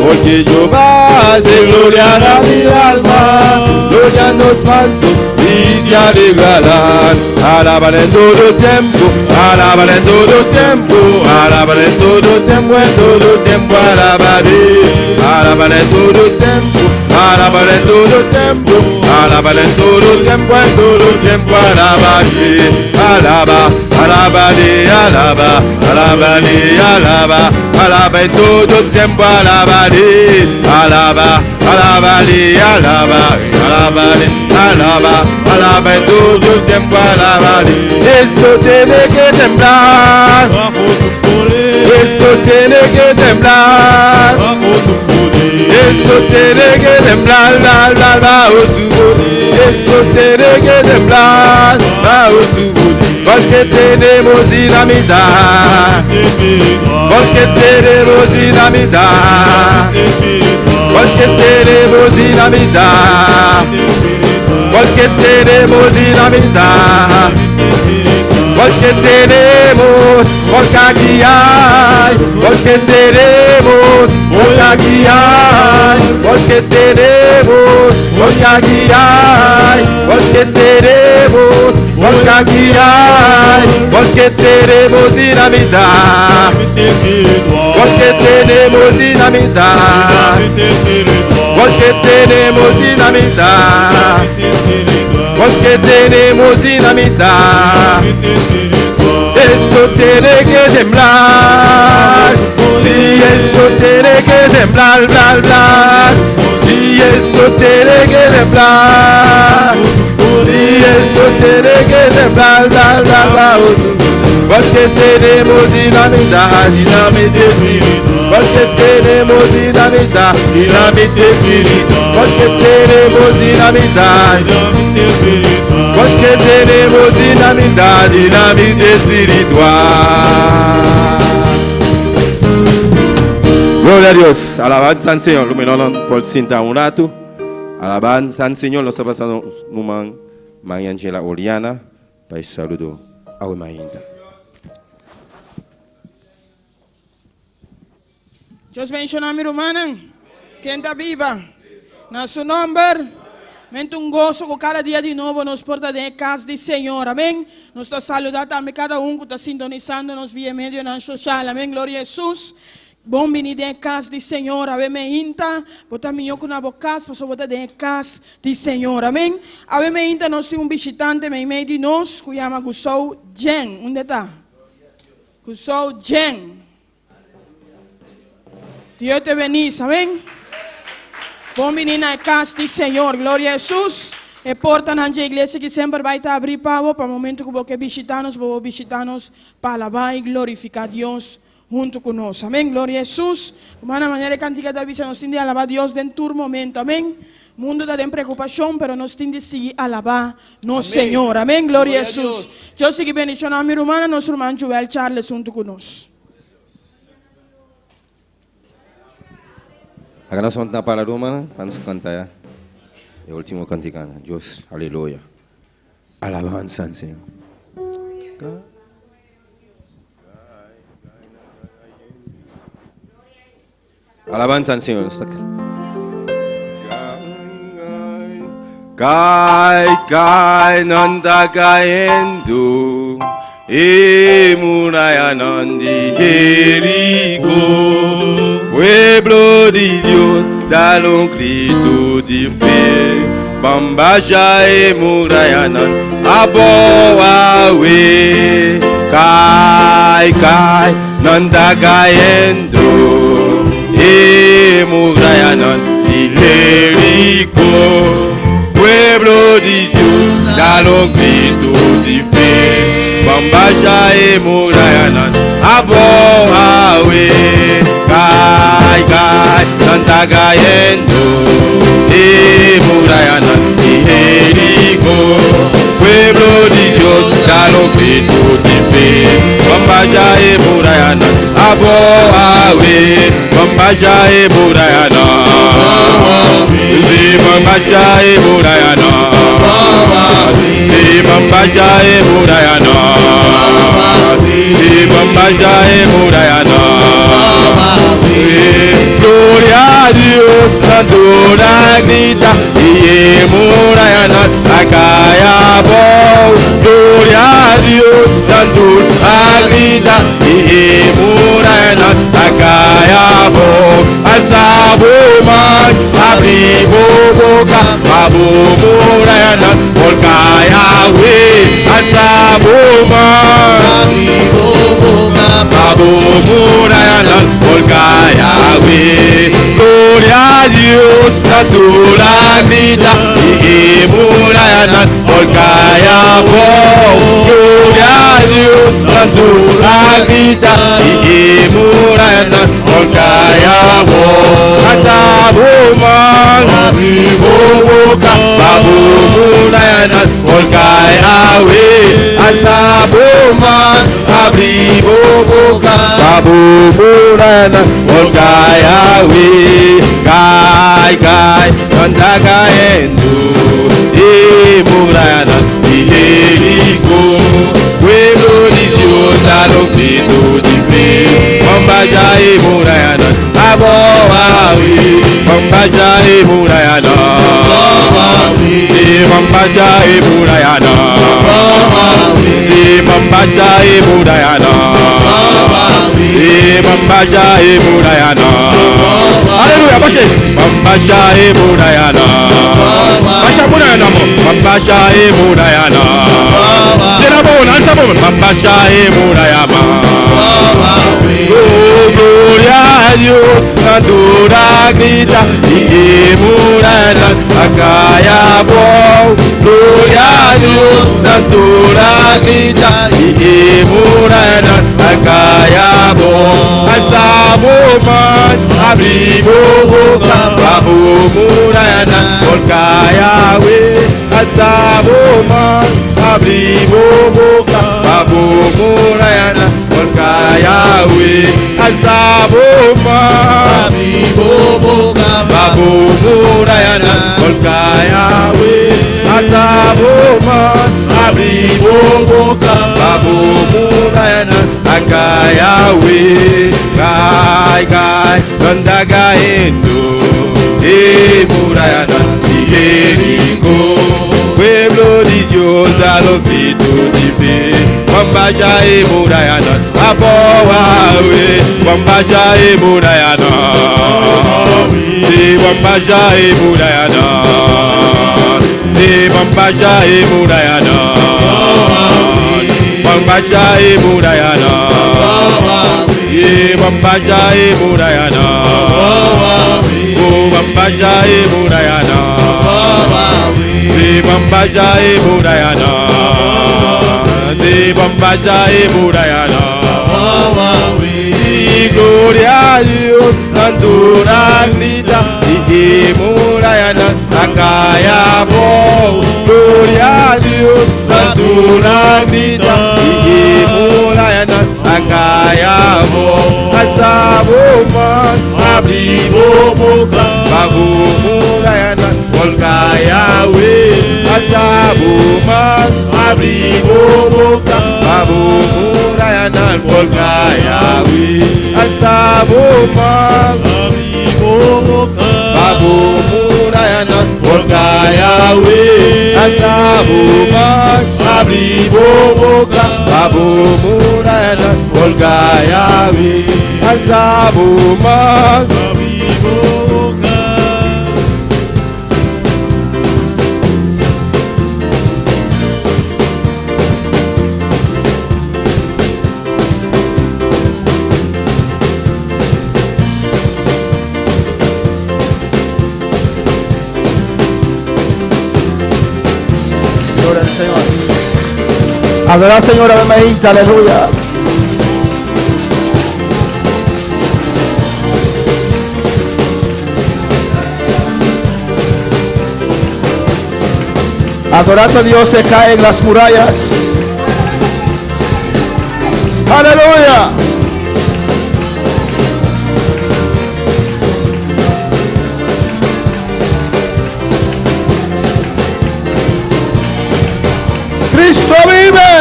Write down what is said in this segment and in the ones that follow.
porque Jehová se gloriará mi alma, gloria nos mansos y se alegrarán. Alaban en todo tiempo, alaban en todo tiempo, alaban en todo tiempo, alabaré. Alaban en todo tiempo, alaban en todo tiempo, alaban en todo tiempo, alabaré. Alaba, alabaré, alaba, alabaré, alaba, alaba en todo tiempo, alabaré. Alaba, alabaré, alaba, alabaré, alaba, alaba en todo tiempo, alabaré. Esto tiene que temblar, esto tiene que temblar, esto tiene que temblar, bajo su poder. Esto tiene que temblar, bajo su poder. Porque tenemos dinamita, porque tenemos dinamita, porque tenemos dinamita, porque tenemos dinamita, porque tenemos, porque aquí hay, porque tenemos, porque aquí hay, porque tenemos, porque aquí hay, porque tenemos, porque aquí hay, porque tenemos dinamita, porque tenemos dinamita, porque tenemos dinamita, porque tenemos dinamita. Esto tiene que temblar, si esto tiene que temblar, bla, bla. Si esto tiene que temblar, si esto tiene que temblar, bla, bla, bla. Porque tenemos dinamita, dinamita espiritual. Porque tenemos dinamita, dinamita espiritual. Porque tenemos dinamita, dinamita espiritual. Porque tenemos dinamita, dinamita espiritual. Gloria a Dios, alabanza al Señor. Luminolon por Sinta un rato. Alabanza al Señor. Nos está pasando un momento. Maria Angela Oliana. Para el saludo a Wemainta. Dios menciona a mi hermana, quien está viva, en su nombre, mente un gozo que cada día de nuevo nos porta de casa del Señor, amén. Nos está saludando también cada uno que está sintonizando nos vía medio en social, amén, gloria a Jesús. Bom venir de casa del Señor, amén, me inta, botar minho com na boca, para botar de casa del Señor, amén. Amén, me inta, nós temos visitante, me meio de nós, que chama Gusou Jen, onde está? Gusou Jen. Dios te bendiga, amén. Bom venir na casa do Senhor, glória a Jesus. E porta na igreja que sempre vai estar abrir para o momento que você visitar-nos, para alabar e glorificar Deus junto conosco, amém. Glória a Jesus. De uma maneira cantiga da vida, nós temos de alabar Deus dentro do momento, amém. O mundo está em preocupação, mas nós temos de seguir alabar nosso Senhor, amém. Glória a Jesus. Eu sigo bendicionando a minha irmã, nosso irmão Joel Charles junto conosco. A canção está para a Roma, vamos cantar o último cantiga. Deus, aleluia. Alabanza al Señor. Alabanza al Señor. Cai, não está caindo, e muralha não de Jericó. Pueblo de Dios, dale un grito de fe. Bambaja e muralha não aboawe. Cai, não está caindo, e muralha não de Jericó. Pueblo de Dios, dale un grito de fe. Bambaja e muralha não aboawe. Cai, não está caindo, e muralha não de Jericó. Pueblo de Dios, dale un grito de fe. Bambaja e muralha não aboawe. Bambaja e muralha não. Bambaja e muralha não. Bambaja e muralha não. Bambaja e muralha não. Glória Nandura grita y murayana acaya bo. Gloria a Dios. Nandura grita y murayana acaya bo. Alza man abri boca babu murayana volcaya we. Alza man abri boca babu murayana volcaya we. Gloria a Dios, natura grita y murayana volcaya bo. Gloria a Dios, natura grita y murayana volcaya bo. Atabu man abri boca babu murayana volcaya we. Atabu man abri boca babu murayana volcaya we. Gai anda cayendo y murayana y Jericó. Pueblo de Dios da lo grito de fe. Mambaya y murayana aboawi. Mambaya y murayana si mambaya y murayana si mambaya y murayana si mambaya y murayana. Aleluya, pashe. Mambaya y murayana. Pasha murayana mo. Mambaya y murayana. Serabo lanza mo. Mambaya y murayana. Oh, gloria a Dios, Nandura grita y murayana acaya bo. Gloria a Dios, Nandura grita y murayana acaya bo. Alza man abri boca babu murayana volcaya we. Alza man abri boca babu murayana volcaya we. Alza man abri boca babu murayana volcaya we. Alza man abri boca babu murayana acaya we. Gai anda cayendo y murayana y Jericó. Pueblo de Dios a los gritos de fe. Mambaya y murayana aboawe. Mambaya y murayana si mambaya y murayana si mambaya y murayana mambaya y murayana ye mambaya y murayana o mambaya y murayana si mambaya y murayana si mambaya y murayana. Y gloria a Dios, Nandura grita y murayana acaya bo. Gloria a Dios, Nandura grita y murayana acaya bo. Alza man abri boca babu murayana volcaya we. Alza man abri boca babu murayana volcaya we. Alza man abri boca babu murayana volcaya we. Alza man abri boca babu murayana volcaya we. Alza man abri boca. Adora al Señor, aleluya, aleluya. Adorando a Dios se caen las murallas. Aleluya. Cristo vive,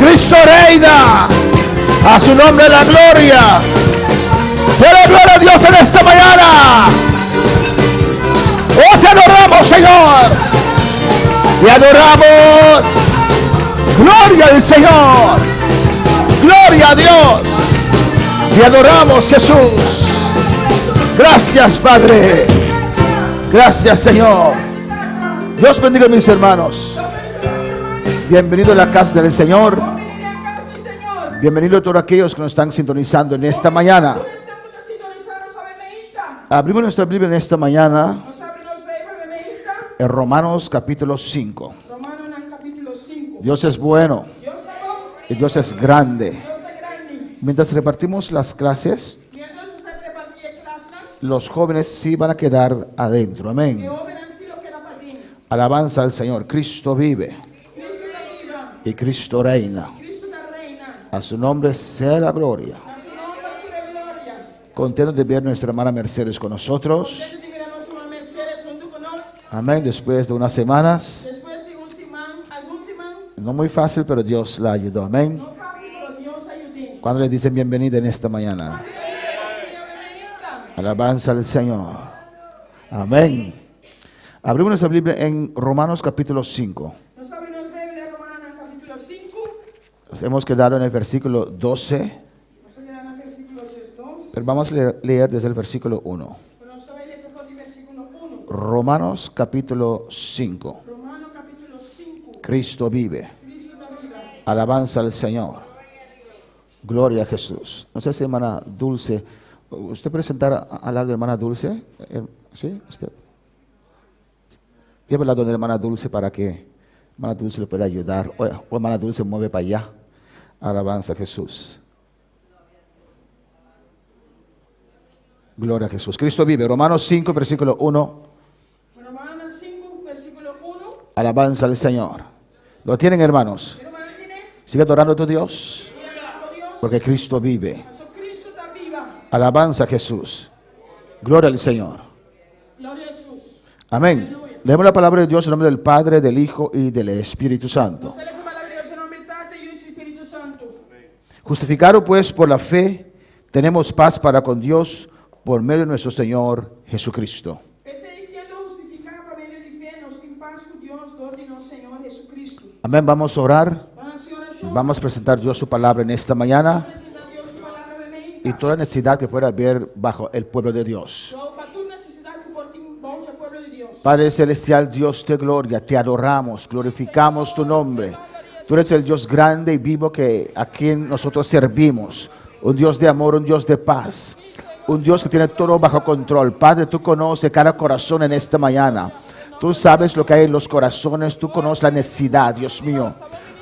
Cristo reina, a su nombre la gloria. Dale gloria a Dios en esta mañana. adoramos. Gloria al Señor. Gloria a Dios. Te adoramos, Jesús. Gracias, Padre. Gracias, Señor. Dios bendiga a mis hermanos. Bienvenido a la casa del Señor. Bienvenido a todos aquellos que nos están sintonizando en esta mañana. Abrimos nuestra Biblia en esta mañana en Romanos capítulo 5. Dios es bueno y Dios es grande. Mientras repartimos las clases, los jóvenes sí van a quedar adentro. Amén. Alabanza al Señor. Cristo vive y Cristo reina. A su nombre sea la gloria. Contento de ver a nuestra hermana Mercedes con nosotros. Amén. Después de unas semanas. No muy fácil, pero Dios la ayudó. Amén. Cuando le dicen bienvenida en esta mañana. Alabanza al Señor. Amén. Abrimos nuestra Biblia en Romanos capítulo 5. Nos hemos quedado en el versículo 12. Pero vamos a leer desde el versículo 1. Romanos capítulo 5. Cristo vive. Alabanza al Señor. Gloria a Jesús. No sé si hermana Dulce, ¿usted puede sentar al lado de hermana Dulce? ¿Sí? ¿Usted? Lleva al lado de hermana Dulce para que hermana Dulce le pueda ayudar. O hermana Dulce mueve para allá. Alabanza a Jesús. Gloria a Jesús. Cristo vive. Romanos 5, versículo 1. Romanos 5, versículo 1. Alabanza al Señor. ¿Lo tienen, hermanos? Sigue adorando a tu Dios. Porque Cristo vive. Alabanza a Jesús. Gloria al Señor. Amén. Leemos la palabra de Dios en nombre del Padre, del Hijo y del Espíritu Santo. Justificado pues por la fe, tenemos paz para con Dios por medio de nuestro Señor Jesucristo. Amén. Vamos a orar. Vamos a presentar Dios su palabra en esta mañana y toda necesidad que pueda haber bajo el pueblo de Dios. Padre celestial, Dios de gloria, te adoramos, glorificamos tu nombre. Tú eres el Dios grande y vivo a quien nosotros servimos. Un Dios de amor, un Dios de paz. Un Dios que tiene todo bajo control. Padre, tú conoces cada corazón en esta mañana. Tú sabes lo que hay en los corazones. Tú conoces la necesidad, Dios mío.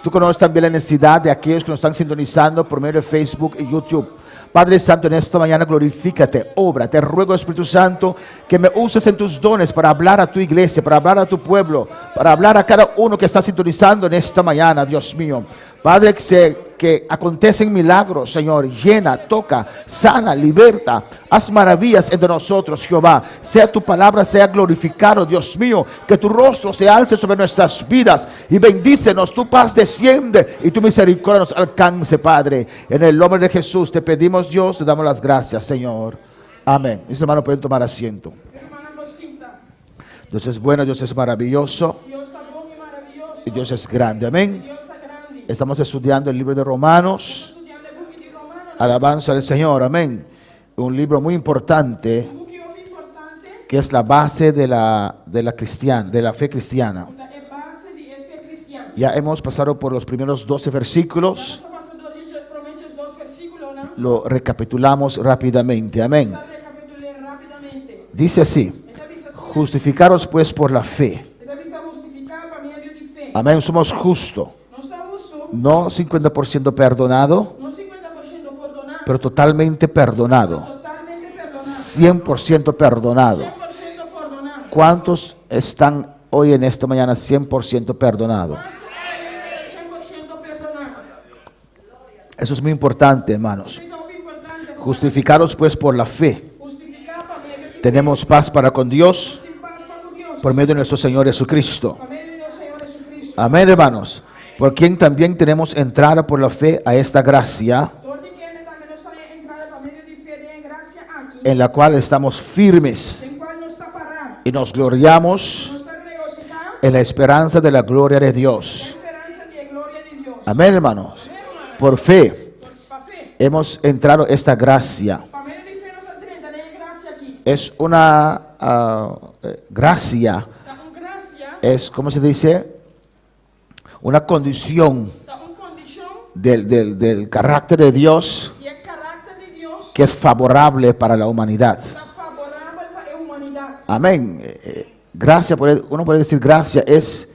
Tú conoces también la necesidad de aquellos que nos están sintonizando por medio de Facebook y YouTube. Padre Santo, en esta mañana glorifícate, obra. Te ruego, Espíritu Santo, que me uses en tus dones para hablar a tu iglesia, para hablar a tu pueblo, para hablar a cada uno que está sintonizando en esta mañana, Dios mío. Padre, que acontecen milagros, Señor. Llena, toca, sana, liberta. Haz maravillas entre nosotros, Jehová. Sea tu palabra, sea glorificado, Dios mío. Que tu rostro se alce sobre nuestras vidas y bendícenos. Tu paz desciende y tu misericordia nos alcance, Padre. En el nombre de Jesús te pedimos, Dios, te damos las gracias, Señor. Amén. Mis hermanos pueden tomar asiento. Dios es bueno, Dios es maravilloso y Dios es grande. Amén. Estamos estudiando el libro de Romanos. Alabanza al Señor, amén. Un libro muy importante que es la base de la fe cristiana. Ya hemos pasado por los primeros 12 versículos. Lo recapitulamos rápidamente, amén. Dice así: justificaros pues por la fe. Amén, somos justos. No 50% perdonado, pero totalmente perdonado. 100% perdonado. ¿Cuántos están hoy en esta mañana 100% perdonado? Eso es muy importante, hermanos. Justificados pues por la fe. Tenemos paz para con Dios por medio de nuestro Señor Jesucristo. Amén, hermanos. Por quien también tenemos entrada por la fe a esta gracia, en la cual estamos firmes y nos gloriamos en la esperanza de la gloria de Dios. esperanza de gloria de Dios. Amén, hermanos. Amén, hermano. Por fe Pa' fe. hemos entrado a esta gracia. Pa' medio de fe nos atrenta, de gracia aquí. Es una gracia, Da un gracia, es, ¿cómo se dice? Una condición da un condición del carácter de Dios y el carácter de Dios que es favorable para la humanidad. está favorable para la humanidad. Amén. Gracia, uno puede decir gracia es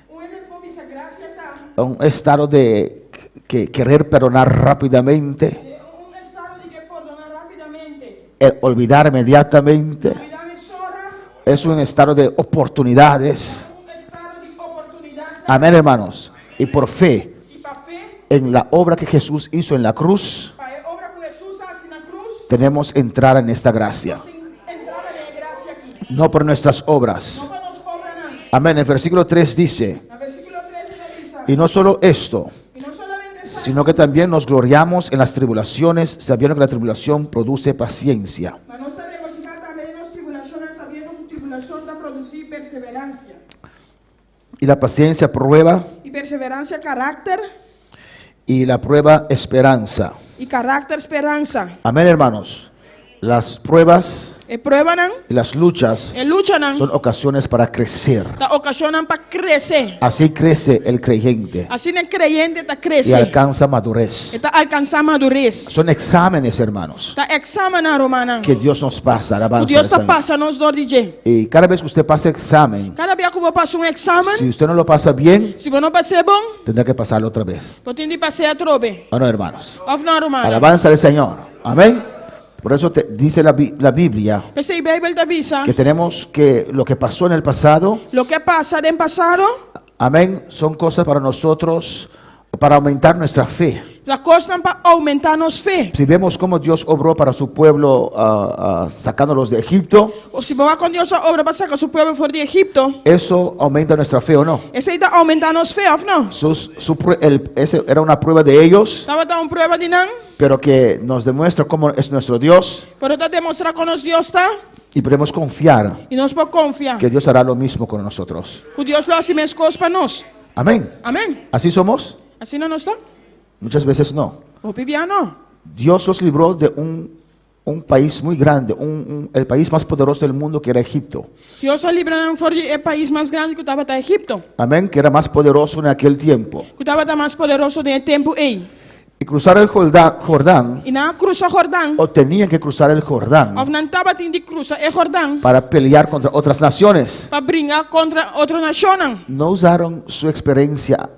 Una de gracia está un estado de querer perdonar rápidamente, un estado de que perdonar rápidamente. olvidar inmediatamente. Olvidarme sola, Es un estado de oportunidades. un estado de oportunidad. Amén, hermanos. Y por fe Y para fe, en la obra que Jesús hizo en la cruz, para la obra que Jesús hace en la cruz, tenemos entrada en esta gracia. entrada de gracia aquí. No por nuestras obras. No nos obra nada. Amén. El versículo 3 dice, El versículo 13 nos dice, y no solo esto, y no solamente eso, sino que también nos gloriamos en las tribulaciones, sabiendo que la tribulación produce paciencia. mas no está regocijado también en las tribulaciones, sabiendo que tribulación da producir perseverancia. Y la paciencia prueba, Y perseverancia, carácter, y la prueba esperanza. y carácter, esperanza. Amén, hermanos. Las pruebas Prueban, y las luchas luchan, son ocasiones para crecer. ocasionan para crecer. Así crece el creyente Así el creyente está y crece. alcanza madurez. Está alcanzando madurez. Son exámenes, hermanos, Está examinar, hermana. que Dios nos pasa. Alabanza Dios al está Señor. pasando nos do DJ. Y cada vez que usted pase examen, Cada vez que vos pasa un examen, si usted no lo pasa bien, si vos no pasa bom, tendrá que pasarlo otra vez. vos tienes que pasar a trobe. ¿O no, hermanos? Of no, hermana. Alabanza al Señor. Amén. Por eso dice la Biblia Pero si Bible te avisa, que tenemos que lo que pasó en el pasado, lo que pasa en pasado, amén, son cosas para nosotros, para aumentar nuestra fe. las cosas para aumentarnos fe. Si vemos cómo Dios obró para su pueblo sacándolos de Egipto, O si vos vas con Dios a obra para sacar su pueblo fuera de Egipto, eso aumenta nuestra fe, ¿o no? ese está aumentarnos fe, ¿of no? Ese era una prueba de ellos, Estaba dando una prueba de nan, pero que nos demuestra cómo es nuestro Dios pero te demuestra con nos Dios está y podemos confiar y nos podemos confiar que Dios hará lo mismo con nosotros. que Dios lo hace más cosas para nos. Amén. Amén. ¿Así somos? Así no está. Muchas veces no. O pibiano. Dios los libró de un país muy grande, el país más poderoso del mundo que era Egipto. Dios ha librado por el país más grande que estaba en Egipto. Amén, que era más poderoso en aquel tiempo. Que estaba más poderoso del tiempo ahí. Y cruzar el Jordán, Y na cruza Jordán. o tenían que cruzar el Jordán Of nan estaba tindi cruza el Jordán. para pelear contra otras naciones. Para brincar contra otra nación. No usaron su experiencia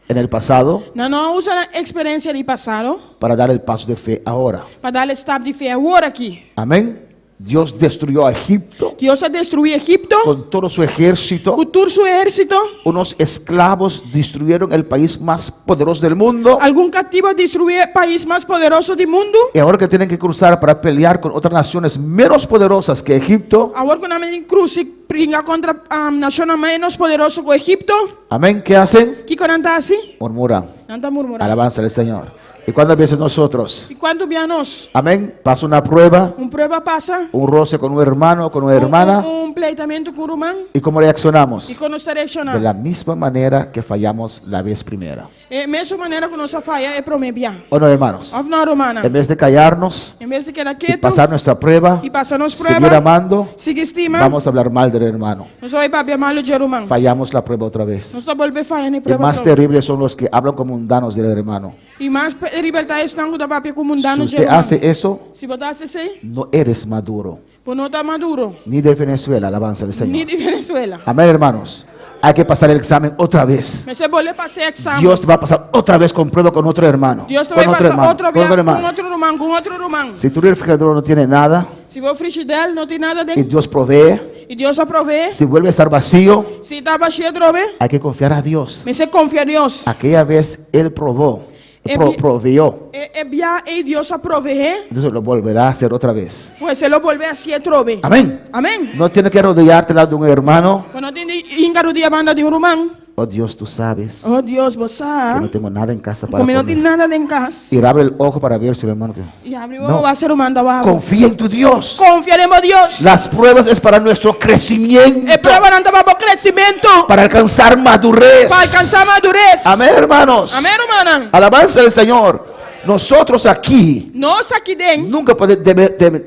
en el pasado No usa la experiencia del pasado para dar el paso de fe ahora. para darle step de fe ahora aquí. Amén. Dios destruyó a Egipto Dios ha destruido Egipto. con todo su ejército. Con todo su ejército. Unos esclavos destruyeron el país más poderoso del mundo. Algún cativo destruye el país más poderoso del mundo. Y ahora que tienen que cruzar para pelear con otras naciones menos poderosas que Egipto. Ahora que una cruz y brinca contra nación menos poderosa que Egipto. Amén. ¿Qué hacen? ¿Qué coranta así? Murmuran. Anda murmurando. Alabanza al Señor. ¿Y cuántas veces nosotros? ¿Y cuánto vianos? Amén. Pasa una prueba, Un prueba pasa. un roce con un hermano, con una hermana. Un pleitamiento con un humano. ¿Y cómo reaccionamos? Y con nuestra De reacción. la misma manera que fallamos la vez primera. Mesma manera que nuestra falla es promebia. ¿O no, hermanos? Of no, romana. En vez de callarnos En vez de quedar y quieto pasar nuestra prueba, y pasarnos seguir prueba, amando, sigue estima. vamos a hablar mal del hermano. No soy papi malo de román. Fallamos la prueba otra vez. No se vuelve a fallar ni Y prueba. más otra. terribles son los que hablan como mundanos del hermano. Y más libertad están con papi como un Si dano de usted román. hace eso, Si votaste así, no eres maduro. pues no está maduro. Ni de Venezuela, alabanza del Ni Señor. de Venezuela. Amén, hermanos. Hay que pasar el examen otra vez. Me se vuelve a pasar examen. Dios te va a pasar otra vez con prueba con otro hermano. Dios te Con va a otro pasar hermano, otro con viaje otro con hermano. otro román, con otro román. Si tu refrigerador no tiene nada Si vos frigidaire no tiene nada y dentro Dios provee, y Dios aprovee, si vuelve a estar vacío, si está vacío drobe, hay que confiar a Dios. me se confía en Dios. Aquella vez Él proveyó. Bien, y Dios aprovee, Entonces lo volverá a hacer otra vez. pues se lo vuelve así trobe. Amén. Amén. No tienes que rodearte al lado de un hermano Cuando tiene ingarudía banda de un román, Oh Dios, tú sabes Oh Deus, você que no sabe. tengo nada en casa para Como não tem comer. nada em casa. Y abre el ojo para ver si el hermano que... E abre No. o ser humano da água. Confía en tu Dios. Confiaremos em Deus. Las pruebas es para nuestro crecimiento, E prova não estava para o crescimento. para alcanzar madurez. Para alcançar madurez. Amén, hermanos. Amém, irmã. Alabanza al Señor. Nosotros aquí Nós aqui dentro, nunca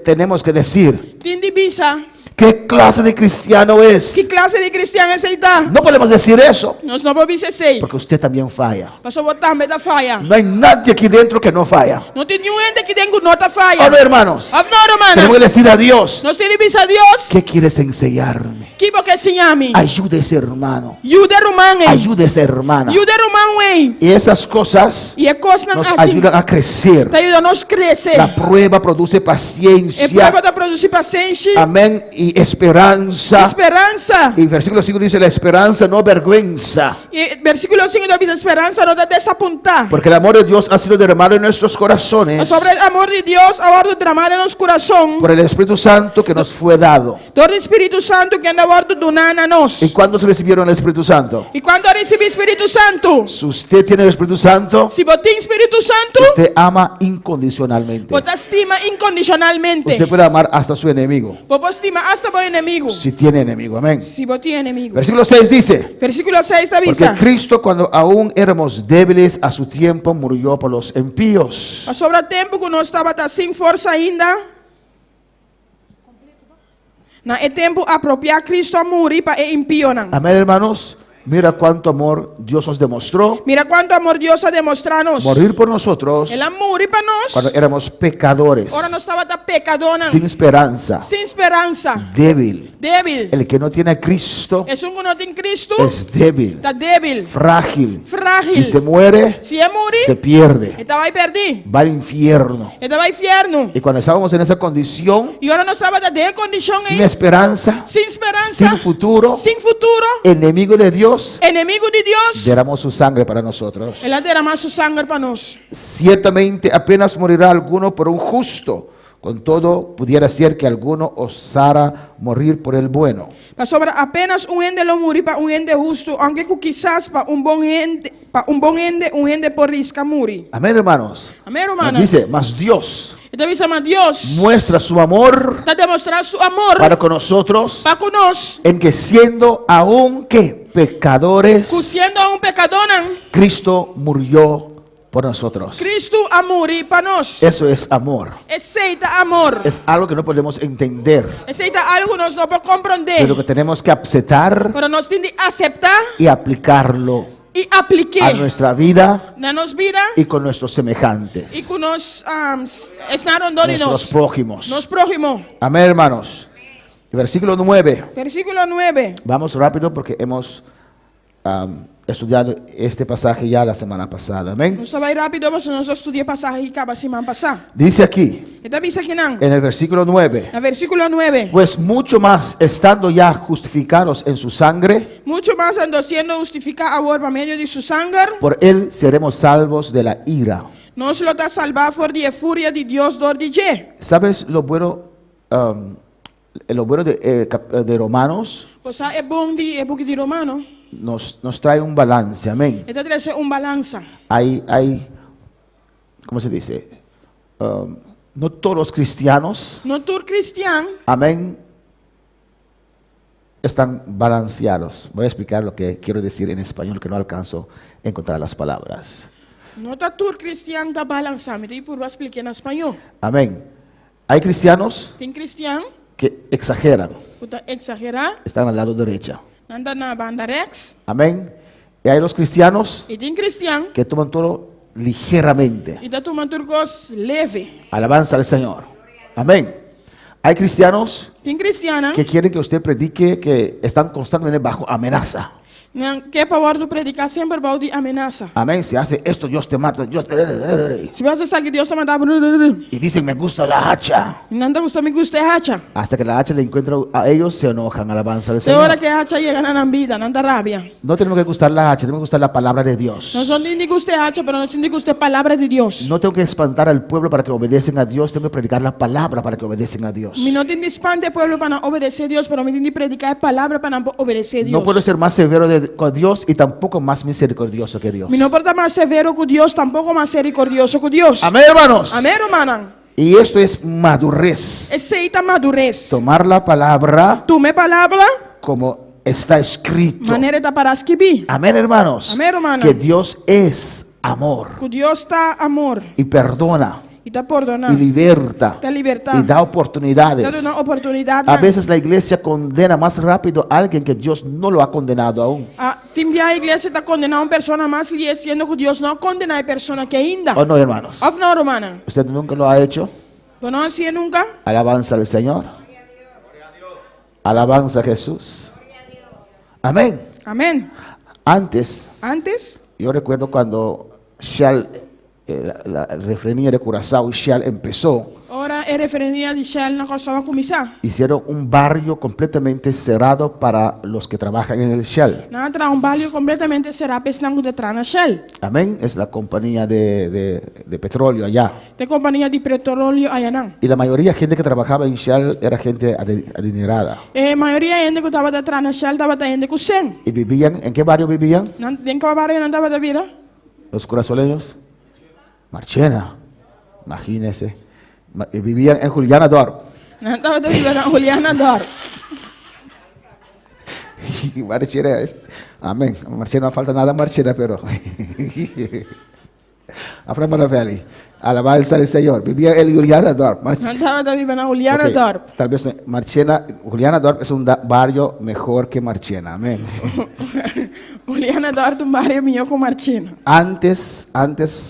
tenemos que decir tem divisa. qué clase de cristiano es. Que classe de cristiano é essa? No podemos decir eso, Nós não podemos dizer. porque usted también falla. Pastor botar também da falha. No hay nadie aquí dentro que no falla. Não tem nenhum ente aqui dentro que não está falha. Amén, hermanos. Não, Tenemos que irmã. decir a Dios, Nós temos divisa a Deus. ¿qué quieres enseñarme? Que porque ensiname. Ayude a ese hermano. Ajuda romano. Ayude a esa hermana. Ajuda romano, hein? Y esas cosas E a coisa não nos aqui. ayudan a crecer. Te ajuda a nós crescer. La prueba produce É paciencia. prova da produzir paciência. Amén. Y esperanza. Esperança. Y versículo 5 dice, la esperanza no avergüenza. E versículo 5 da esperança não dá desapontar. Porque el amor de Dios ha sido derramado en nuestros corazones Sobre o amor de Deus, a hora de derramar em nosso coração. por el Espíritu Santo que nos fue dado. Todo o Espírito Santo que anda a bordo do nana a nós. ¿Y cuándo se recibieron el Espíritu Santo? E quando recebi Espírito Santo, Si usted tiene el Espíritu Santo, se você tem Espírito Santo, usted ama incondicionalmente. você estima incondicionalmente. Usted puede amar hasta a su enemigo, Você estima hasta o inimigo. si tiene enemigo. Amén. Se você tem inimigo. Versículo 6 dice, Versículo 6 porque avisa. Cristo cuando aún éramos débiles a su tiempo murió por los impíos. Sobre o tempo que nós estava sem força ainda. Na é tempo apropriar Cristo a morrer para o impio. Amén, hermanos. Mira cuánto amor Dios nos demostró. Mira quanto amor Deus a demonstrado-nos. Morir por nosotros Ele morre para nós. cuando éramos pecadores, Ora nós estava da pecadona. sin esperanza, Sem esperança. débil. Débil. El que no tiene a Cristo É um que não tem Cristo. es débil, Está débil. frágil. Frágil. Si se muere, Se é morrer, se pierde, ele vai perder. va al infierno. Ele vai inferno. Y cuando estábamos en esa condición, E ora nós estava da condição sin aí. esperanza, Sem esperança. sin futuro, Sem futuro. enemigo de Dios, Inimigo de Deus. derramó su sangre para nosotros. Ele derramou seu sangue para nós. Ciertamente apenas morirá alguno por un justo. Con todo, pudiera ser que alguno osara morir por el bueno. Para sobre apenas ende lo morrer para ende justo, aunque quizás para bom ende, ende por risca morrer. Amén, hermanos. Amém, Nos hermano? dice, mas Dios Então diz a Deus muestra su amor está demonstrando seu amor para con nosotros para conosco. en que siendo aún que pecadores, Siendo um pecador, Cristo murió por nosotros. Cristo a morrer para nós. Eso es amor. Aceita amor. Es algo que no podemos entender, Aceita algo que nós não podemos pero compreender. que tenemos que aceptar Pero nós temos que aceitar y aplicarlo e a aplicar nuestra vida na nossa vida y con nuestros semejantes, e com nós estar andando de nuestros nós. prójimos. Nos próximos. Amén, hermanos. Versículo 9. Versículo 9. Vamos rápido porque hemos estudiado este pasaje ya la semana pasada. Amén. Nós vai rápido, mas nós estudamos passagem que acaba a semana passada. Dice aquí, Então diz aqui não. en el versículo 9, No versículo 9. pues mucho más estando ya justificados en su sangre, Mucho más ando siendo justificado por medio de su sangre. por él seremos salvos de la ira. Nos lo está salvado por la furia de Dios dor de je. ¿Sabes lo bueno de Romanos? Pues é bom de book de Romano. Nos trae un balance, amén. Então traz balança. Hay, ¿cómo se dice? No todos los cristianos, No tur cristiano amén, están balanceados. Voy a explicar lo que quiero decir en español, que no alcanzo a encontrar las palabras. no está tur cristiano está balançado. Me tem por explicar em espanhol. Amén. Hay cristianos Tem cristiano que exageran, que está exagerar, están al lado derecho. anda na banda rex. Amén. Y hay los cristianos E tem cristiano que toman todo ligeramente. e está tomando turcos leve. Alabanza al Señor. Amén. Hay cristianos Tem cristiana que quieren que usted predique que están constantemente bajo amenaza. que é para de predicar sempre para de ameaça. Amén. Si hace esto, Dios te mata. Dios te... Se você sabe que Deus está mandando, Y dicen, me gusta la hacha. não gusta me gusta hacha. Hasta que la hacha le encuentra a ellos, se enojan. Alabanza al De hora Señor. que hacha llega na vida, não dá rabia. No tenemos que gustar la hacha, tenemos que gustar la palabra de Dios. Nós não tem que gostar hacha, pero nós temos que gostar a palavra de Deus. No tengo que espantar al pueblo para que obedecen a Dios, tengo que predicar la palabra para que obedecen a Dios. Me não tem que espantar o povo para obedecer a Deus, pero me tem que predicar a palavra para obedecer a Deus. No puedo ser más severo con Dios y tampoco más misericordioso que Dios. Mi não porta mais severo que Deus, tampouco mais misericordioso que Deus. Amén, hermanos. Amém, irmão? Y esto es madurez. Aceita madurez. Tomar la palabra Tome palavra, como está escrito. maneira da para escrever. Amén, hermanos. Amén, hermano. Que Dios es amor Que Deus está amor y perdona e está perdonando. y liberta Está libertad. y da oportunidades. Está dando oportunidade. A veces la iglesia condena más rápido a alguien que Dios no lo ha condenado aún. A igreja está condenando uma pessoa mais lhe sendo que Deus não condena a pessoa que ainda. ¿O no, hermanos? Of não, irmã? ¿Usted nunca lo ha hecho? Não assim nunca? Alabanza al Señor. Alabanza a Jesús. Amén. Amém. Antes, Antes, yo recuerdo cuando Shell, la refrenía de Curazao y Shell empezó, ora é referência de Shell na costa começar. hicieron un barrio completamente cerrado para los que trabajan en el Shell. Na trabalho completamente será pensando de trás na Shell. Amén. Es la compañía de petróleo allá. De companhia de petróleo allá não. Y la mayoría de gente que trabajaba en Shell era gente adinerada. A maioria ainda que estava de trás na Shell estava ainda com 100. ¿Y vivían? ¿En qué barrio vivían Nem que barrio não estava de vida. los curazoleños? Marchena, imagínense. Y vivían en Juliana Dorp. Não estava de vida na Juliana Dor. Marchena es. Amén. Marchena no falta nada, Marchena, pero. Afra Feli. Alabanza al Señor. Vivía en Juliana Dorp. Não estava de vida na Juliana Ok, Dor. tal vez Marchena, Juliana Dorp es un barrio mejor que Marchena. Amén. Juliana Dor um barrio melhor com Martina. Antes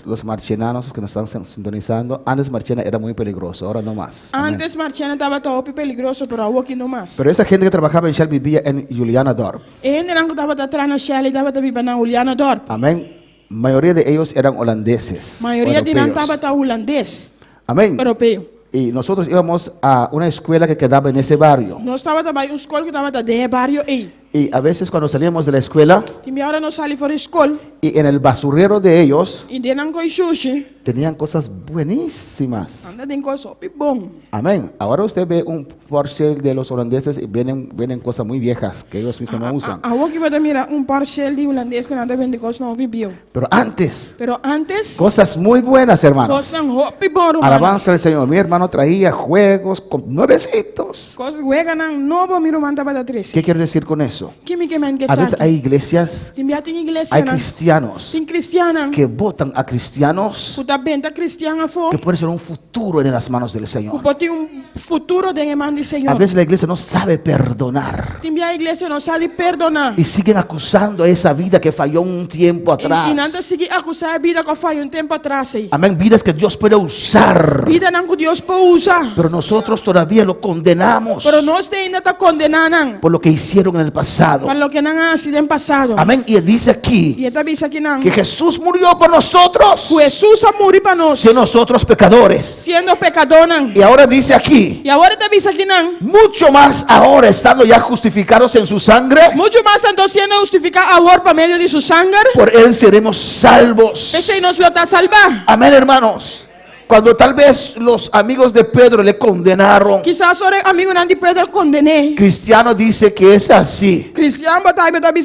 los marchenanos que nos están sintonizando, antes Marchena era muy peligroso, ahora no más. Amén. Antes Martina estava top peligroso, pero agora aqui não mais. Pero esa gente que trabajaba en Shell vivía en Juliana Dorp. E ainda não estava de trás na Shell, estava de vida na Juliana Dor. Amén. Mayoría de ellos eran holandeses. Maioria de não europeos. estava holandês, Amén. europeu. Y nosotros íbamos a una escuela que quedaba en esse barrio. Nós estava também uma escola que estava de barrio aí. Y a veces cuando salíamos de la escuela Timbi hora nós saímos fora escola y en el basurero de ellos e denan coi sushi. tenían cosas buenísimas. Anda tem coisa bom. Amén. Ahora usted ve un Porsche de los holandeses y vienen cosas muy viejas que ellos mismos no usan. Agora que vai mira parcel de holandês que nada vende coisa não bibio. Pero antes, Pero antes cosas muy buenas, hermanos. coisa não hopi bom. Alabanza al Señor. Mi hermano traía juegos con nuevecitos. Coisa juega não novo miro manda para 13. ¿Qué quiero decir con eso? Que me que A veces hay iglesias, Timbi tem igreja hay não. cristianos Tem cristiana. que votan a cristianos Puta benta cristiana fo. que pueden ser un futuro en las manos del Señor. Pode futuro de mão do A Senhor. veces la iglesia no sabe perdonar Timbi a igreja não sabe perdonar. y siguen acusando a esa vida que falló un tiempo E nada atrás. seguir acusar a vida que foi tempo atrás aí. Amén, vidas que Dios puede usar, Vida não que Deus pode usar. pero nosotros todavía lo condenamos Pero nós ainda está condenando por lo que hicieron en el pasado. para lo que não ha sido en pasado. Amén, y dice aquí E esta vez aqui não. que Jesús murió por nosotros, Jesus a morrer para nós, siendo nosotros pecadores. sendo pecador não. Y ahora dice aquí, E agora esta vez aqui não. mucho más ahora estando ya justificados en su sangre, Muito mais então sendo justificado agora por meio de su sangue. por él seremos salvos. Esse aí nos vai salvar. Amén, hermanos. Cuando tal vez los amigos de Pedro le condenaron, Quizás ore amigo não de Pedro condené. Cristiano dice que es así Cristiano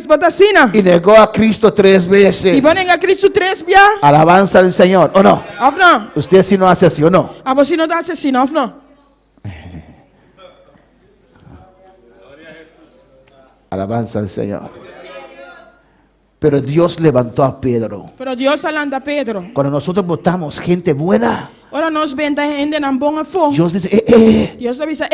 bota sina. y negó a Cristo 3 E veces. ponen a Cristo 3 via. Alabanza al Señor, ¿o no? Afno. Usted sí no hace así, ¿o no? A você não dá assassino, afno. Alabanza al Señor. Pero Dios levantó a Pedro. Pero Deus alanda Pedro. Cuando nosotros votamos gente buena, Ora nós venta ainda não bom fo. Dios dice, Deus avisa,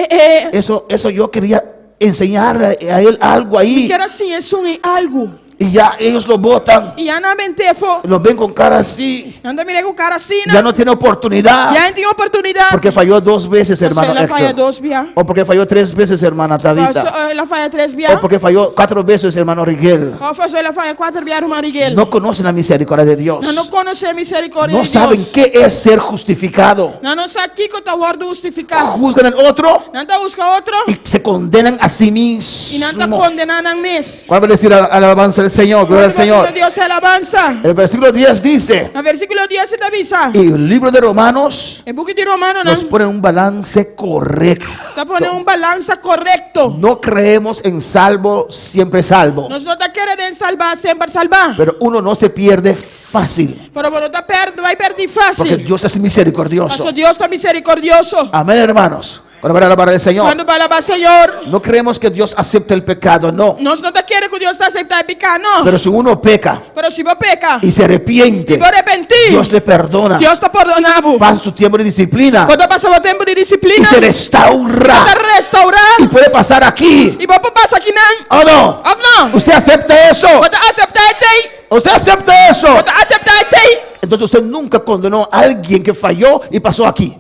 eso yo quería enseñar a él algo ahí. que era assim, é algo. Y ya ellos lo votan, E já não mente fo. lo ven con cara así. Anda mire com cara assim, Ya no tiene oportunidad. já tem oportunidade. Porque falló 2 veces, hermano ela falha Héctor. 2 via. O porque falló 3 veces, hermana Tabita. Ela falha 3 O via. porque falló 4 veces, hermano Rigel. Ou faz ela falha 4 via, irmão Miguel. No conocen la misericordia de Dios. Não conhece a misericórdia No de saben Deus. qué es ser justificado. Não sabe que está guardo justificado. Juzgan al otro Não está busca outro. y se condenan a sí E não está mismos. condenando a mes. ¿Cuál va a decir alabanza al Señor, gloria al Señor. Dios se alabanza. El versículo 10 dice, El versículo 10 se te avisa. y el libro de Romanos El buque de Romano nos pone un balance correcto. te pone un balanza correcto. No creemos en salvo, siempre salvo. Nos no te quiere salvar, siempre salvar. Pero uno no se pierde fácil. Pero no te va a perder Porque fácil. Dios es misericordioso. Paso Dios está misericordioso. Amén, hermanos. Para ver a la palabra del Señor. Cuando va a alabar Señor, No creemos que Dios acepte el pecado, no. nos no te quiere que Dios te acepte el pecado, no. Pero si uno peca Pero si vos peca y se arrepiente, y vos arrepentir, Dios le perdona. Dios te perdona. Pasa su tiempo de disciplina Cuando pasa el tiempo de y disciplina, se restaura. te restaurar Y puede pasar aquí. y vos pasar aquí, ¿no? ¿O no? ¿O no? ¿Usted acepta eso? ¿Vos te aceptas ese? ¿Usted acepta eso? ¿Vos te aceptas ese? Entonces usted nunca condenó a alguien que falló y pasó aquí.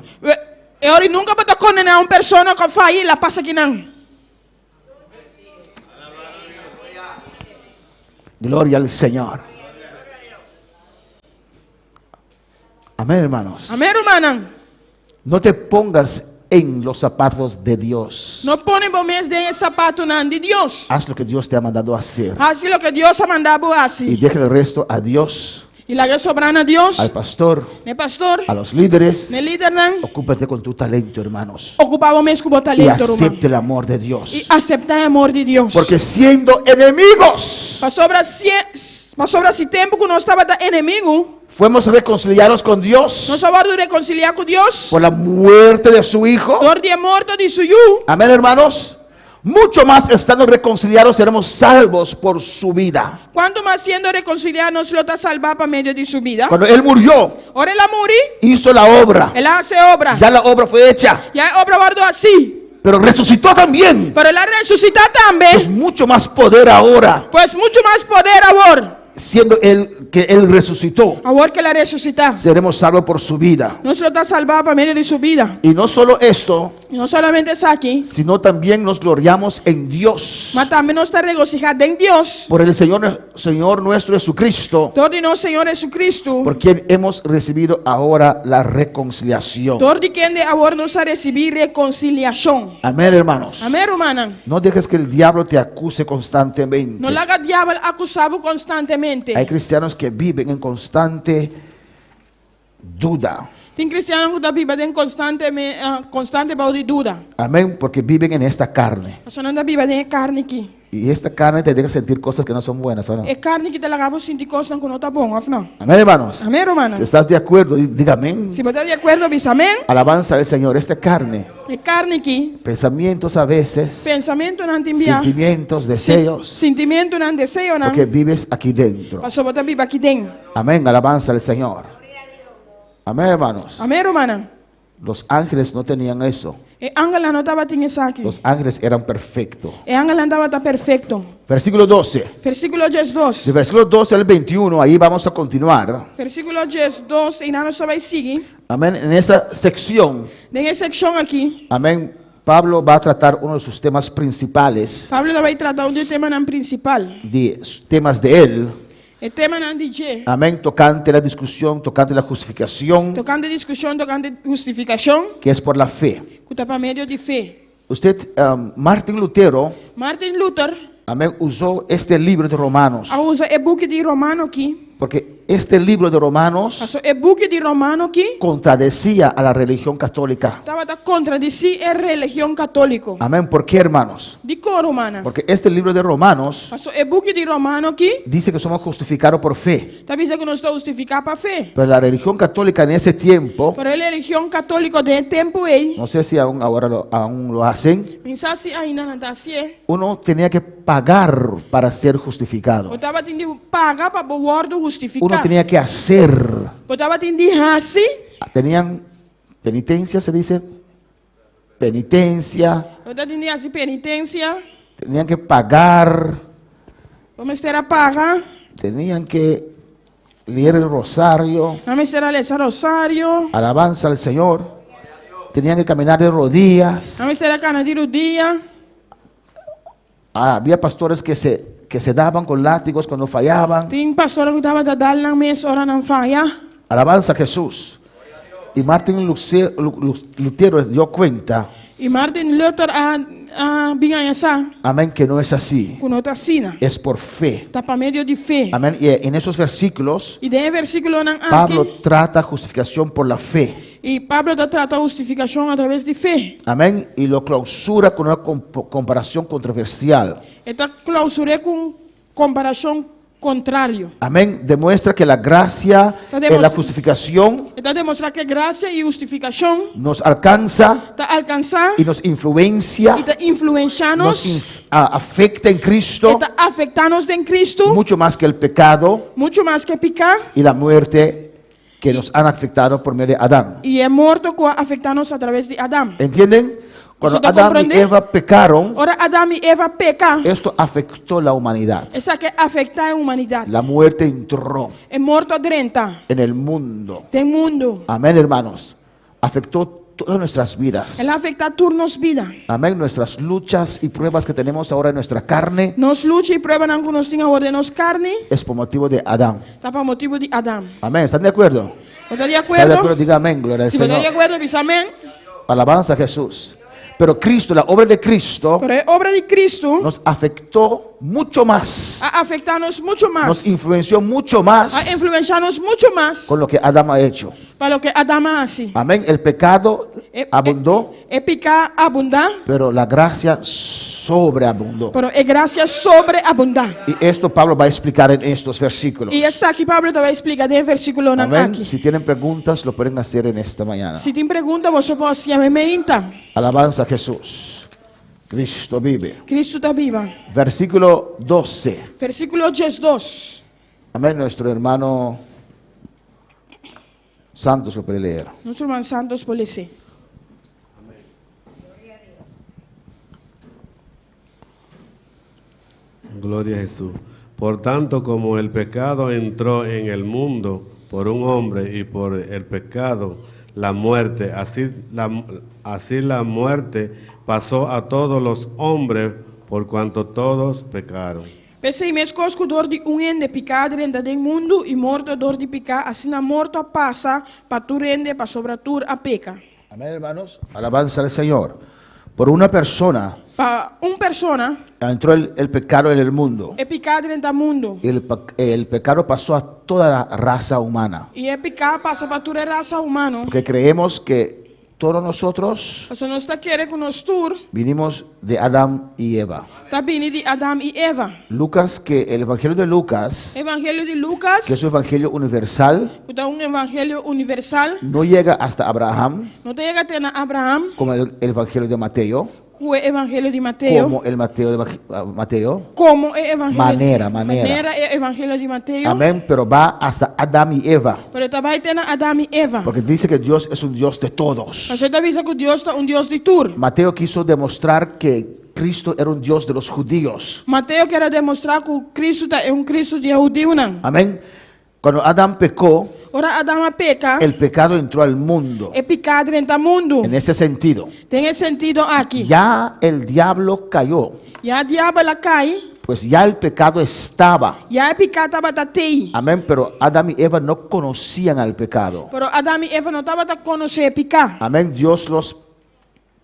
Y ahora nunca vas a condenar a una persona que falla y la pasa aquí, ¿no? Gloria al Señor. Amén, hermanos. Amén, hermano. No te pongas en los zapatos de Dios. No ponen vos mismo en el zapato de Dios. Haz lo que Dios te ha mandado a hacer. Así lo que Dios ha mandado Y así. deja el resto a Dios, Y la que sobrana a Dios, al pastor, el pastor, a los líderes. el líder, ¿no? Ocúpate con tu talento, hermanos. Ocupamos mismo como Y talento, hermano. acepte el amor de Dios. Y acepta el amor de Dios. Porque siendo enemigos, Pasó si tiempo que no estaba de enemigo, fuimos reconciliados con Dios no sabía reconciliar con Dios. por la muerte de su Hijo. Por día muerto de su yu. Amén, hermanos. Mucho más estando reconciliados seremos salvos por su vida. Cuanto más siendo reconciliado nos lo está salvar para medio de su vida. Cuando Él murió, Ahora él morí, hizo la obra. él hace obra. Ya la obra fue hecha, Ya obra guardó así. pero resucitó también. Pero la resucita Es también. mucho más poder ahora, Pues mucho más poder ahora. siendo Él que Él resucitó. Ahora que la resucita. Seremos salvos por su vida. Nos lo está salvando para medio de su vida. Y no solo esto, Y no solamente es aquí, sino también nos gloriamos en Dios. mas también nos está regocijando en Dios. Por el Señor nuestro Jesucristo, Todo y no Señor Jesucristo. por quien hemos recibido ahora la reconciliación. Todo y quien de ahora nos ha recibido reconciliación. Amén, hermanos. Amén, hermana. No dejes que el diablo te acuse constantemente. No le haga diablo acusado constantemente. Hay cristianos que viven en constante duda. Tem cristiano que está vivendo constante baú de duda. Amén, porque viven en esta carne. Você não está vivendo em carne aqui. Y esta carne te deja sentir cosas que no son buenas, ¿o no? É carne que te acaba sentir coisas que não está bom, ou não? Amén, hermanos. Amém, hermana? Si estás de acuerdo, diga amén. Se você está de acordo, diz amém. Alabanza al Señor. Esta carne, É carne aqui. pensamientos a veces, Pensamento não te envia. sentimientos, deseos, Sentimento não, desejo não. porque vives aquí dentro. Passou você vive aqui dentro. Amén, alabanza al Señor. Amén, hermanos. Amém, hermana? Los ángeles no tenían eso. E ángel não estava tendo isso aqui. Los ángeles eran perfectos. E ángel andava tá perfeito. Versículo 12. Versículo 12. De versículo 12 al 21, ahí vamos a continuar. Versículo 12. E nós só vai seguir. Amén. En esta sección, Nessa secção aqui, amén, Pablo va a tratar uno de sus temas principales, Pablo vai tratar do tema não principal. de temas de él. O tema não de Amén, tocante la discusión, tocante la justificación, tocando discussão, tocando justificação, que es por la fe. que está para meio de fé. Usted, Martín Lutero, Martin Luther amén, usó este libro de Romanos, usa o book de Romano aqui. porque este libro de Romanos Passou o book de Romano aqui. contradecía a la religión católica. Estava contra de si a religião católica. Amén, ¿por qué, hermanos? De cor romana. Porque este libro de Romanos Passou o book de Romano aqui. dice que somos justificados por fe. Está dizendo que não está justificado para fé. Pero la religión católica en ese tiempo, Pero a religião católica de tempo aí, no sé si aún lo hacen, pensar se ainda não está assim, uno tenía que pagar para ser justificado. eu estava tendo que pagar para o word Uno justificar. tenía que hacer. Eu estava tendo que assim. Tenían penitencia, se dice, penitencia, Eu estava tendo assim penitência. tenían que pagar, Vamos ter a pagar. tenían que leer el rosario, Vamos ter a ler rosário. alabanza al Señor, tenían que caminar de rodillas. Vamos ter a cana do dia. Había pastores que se daban con látigos cuando fallaban. Tem pastor que estava dando na mesa, hora não falha. Alabanza a Jesús. Y Martín Lutero dio cuenta Y Martin Luther binga esa Amén, que no es así. con otra sina. Es por fe. Está para medio de fe. Amén. Y en esos versículos, Y de versículo nan Pablo aquí. trata justificación por la fe. Y Pablo trata justificación a través de fe. Amén. Y lo clausura con una comparación controversial. Esta clausuré con comparación contrario. Amén. Demuestra que la gracia en la justificación Esta demuestra que gracia y justificación nos alcanza está alcanzada y nos influencia, y está influencianos, afecta en Cristo está afectanos en Cristo mucho más que el pecado mucho más que picar y la muerte que nos han afectado por medio de Adán. y es muerto con afectarnos a través de Adán. ¿Entienden? Cuando ¿Usted Adán y comprende? Eva pecaron, Ahora Adán y Eva pecan, esto afectó la humanidad. esa que afecta a la humanidad. La muerte entró Es muerto dentro en el mundo. del mundo. Amén, hermanos. Afectó todas nuestras vidas. Él afecta turnos vida. Amén. Nuestras luchas y pruebas que tenemos ahora en nuestra carne Nos lucha y prueban algunos días ahora de nos carne, es por motivo de Adán. está por motivo de Adán. Amén. ¿Están de acuerdo? ¿Está de ¿Están de acuerdo? acuerdo? Diga amén. Gloria al Si está de Señor. acuerdo, dice amén. Alabanza a Jesús. Pero Cristo, la obra de Cristo, Pero es obra de Cristo nos afectó mucho más. a afectarnos mucho Nos más, influenció mucho a más influenciarnos mucho más con lo que Adán ha hecho. para lo que Adán hace. Amén. El pecado abundó, Es picar abundar, pero la gracia sobreabundó. pero es gracia sobreabundar. Y esto Pablo va a explicar en estos versículos. Y esta aquí Pablo te va a explicar de versículo nan Amén. aquí. Si tienen preguntas, lo pueden hacer en esta mañana. Si tienen preguntas, vosotros llamarme inta. Alabanza a Jesús. Cristo vive. Cristo está viva. Versículo 12. Versículo 2. Amén. Nuestro hermano Santos lo puede leer. Nuestro hermano Santos Police. Gloria a Jesús. Por tanto, como el pecado entró en el mundo por un hombre y por el pecado la muerte, así la muerte pasó a todos los hombres por cuanto todos pecaron. Pensei mesmo que door de de picar dentro do mundo e morto door de picar, assim na morto passa para tu rende, para sobretur a peca. Amén, hermanos. Alabanza al Señor. Por una persona Para persona entró el pecado en el mundo. é picar dentro do mundo. Y el pecado pasó a toda la raza humana. E é picar passa para toda a raça humana. Porque creemos que todos nosotros Você não está querendo que nós tur, vinimos de Adán y Eva. está vindo de Adão e Eva. Lucas, que el Evangelio de Lucas, Evangelho de Lucas, que es un evangelio universal, que é evangelho universal, no llega hasta Abraham, não chega até na Abraão, como el Evangelio de Mateo, que é evangelho de Mateus, como el Mateo. como é evangelho Manera. é evangelho de Mateus, Amén, pero va hasta Adán y Eva. pero também tem Adão e Eva. Porque dice que Dios es un Dios de todos. Você está vendo que Deus é Deus de tur. Mateo quiso demostrar que Cristo era un Dios de los judíos. Mateus quer demonstrar que Cristo é Cristo de judeu, não. Amén. Cuando Adán pecó, Ora Adão peca, el pecado entró al mundo. é pecado dentro do mundo. En ese sentido, Tem esse sentido aqui. ya el diablo cayó, E a diabo ela cai, pues ya el pecado estaba. e a pecado estava tatei. Amén, pero Adán y Eva no conocían al pecado. Pero Adão e Eva não estavam a conhecer pecar. Amén, Dios los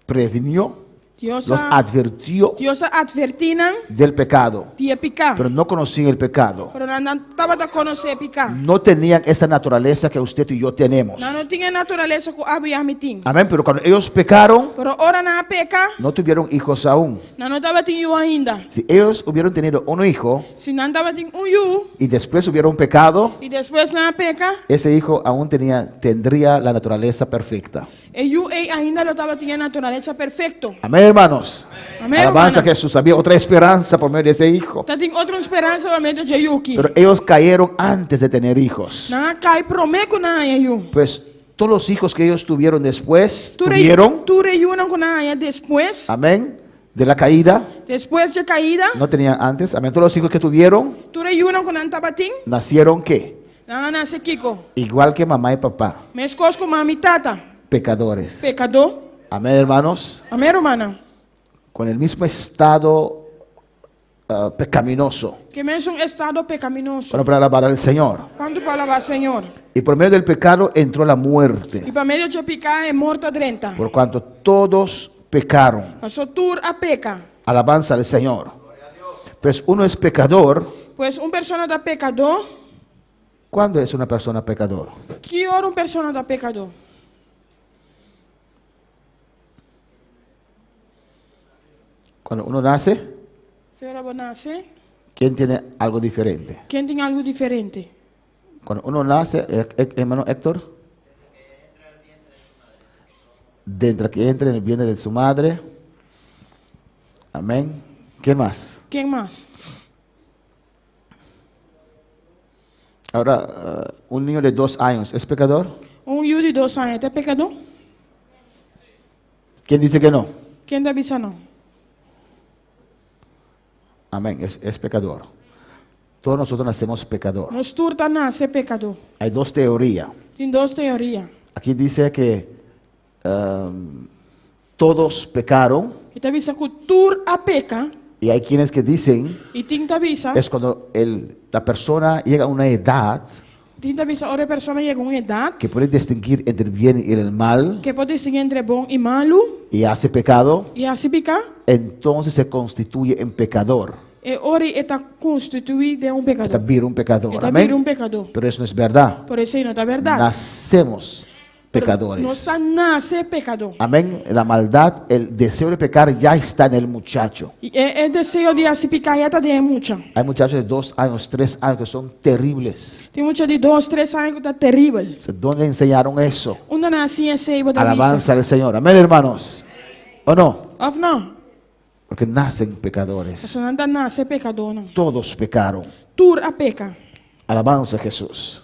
prevenió, Deus los advirtió advertinan del pecado, de pecar. pero no conocían el pecado. Pero não estava a conhecer pecar. No tenían esta naturaleza que usted y yo tenemos. Não tinha natureza que Abraham tinha. Amén, pero cuando ellos pecaron, Pero ora na peca, no tuvieron hijos aún. não estava tinha ainda. Si ellos hubieran tenido un hijo Se não estava tinha yu, y después hubieron pecado, e depois na peca, ese hijo aún tendría la naturaleza perfecta. e yu ainda não estava tinha natureza perfeito. Amén, hermanos. Amén, Alabanza a hermana. Jesús. Había otra esperanza por medio de ese hijo. Tá tem outra esperança no meio de Yuki. Pero ellos cayeron antes de tener hijos. Na cai promeco na yu. Pues todos los hijos que ellos tuvieron después, tuvieron, Tu reúnan com na depois, amén, de la caída, depois de caída, no tenían antes, amén, todos los hijos que tuvieron, tu reúnan com antabatim, nacieron ¿qué? na nasce Kiko. Igual que mamá y papá, Mescos com mami tata, pecadores. pecador. Amén, hermanos, Amém, hermana. con el mismo estado pecaminoso. Que é um estado pecaminoso. Bueno, para alabar al Señor. Quando falava Senhor, Y por medio del pecado entró la muerte, e para meio de pecar é morto drenta. por cuanto todos pecaron. Pasó tur a peca. Alabanza al Señor. Pues uno es pecador. Pues una persona da pecador. ¿Cuándo es una persona pecador? Que hora una persona da pecador? Cuando uno nace, Fera nace. ¿quién tiene algo diferente? ¿Quién tiene algo diferente? Cuando uno nace, hermano Héctor, dentro que entra en el vientre de su madre. Amén. ¿Quién más? ¿Quién más? Ahora, un niño de 2 años, ¿es pecador? Un hijo de 2 años, ¿es pecador? ¿Quién dice que no? ¿Quién da visa no? Amén, es pecador. Todos nosotros nacemos pecador. Nos turta nace pecador. Hay 2 teorías. Tiene 2 teorías. Aquí dice que todos pecaron, E te visa que tur a peca. y hay quienes que dicen E tinta visa. es cuando la persona llega a una edad Tinta visa, ora persona llega a una edad. que puede distinguir entre el bien y el mal Que puede distinguir entre bom y malo. y hace pecado, E assim pica. entonces se constituye en pecador. E ora está constituído de un Está pecador. vir un pecador. Está Amén. vir un pecador. Pero eso no es verdad. Por eso no está verdad. Nacemos No pecadores. está nace pecador. Amén. La maldad, el deseo de pecar ya está en el muchacho. E el deseo de assim picar ya está de mucha. Hay muchachos de 2 años, 3 años que son terribles. Tem mucha de 2, 3 años que está terrible. ¿Dónde enseñaron eso? Una nacinha seiva da Alabanza visa. al Señor. Amén, hermanos. ¿O no? Of não? Porque nacen pecadores. Persona anda nace pecador não. Todos pecaron. Tur a peca. Alabanza a Jesús.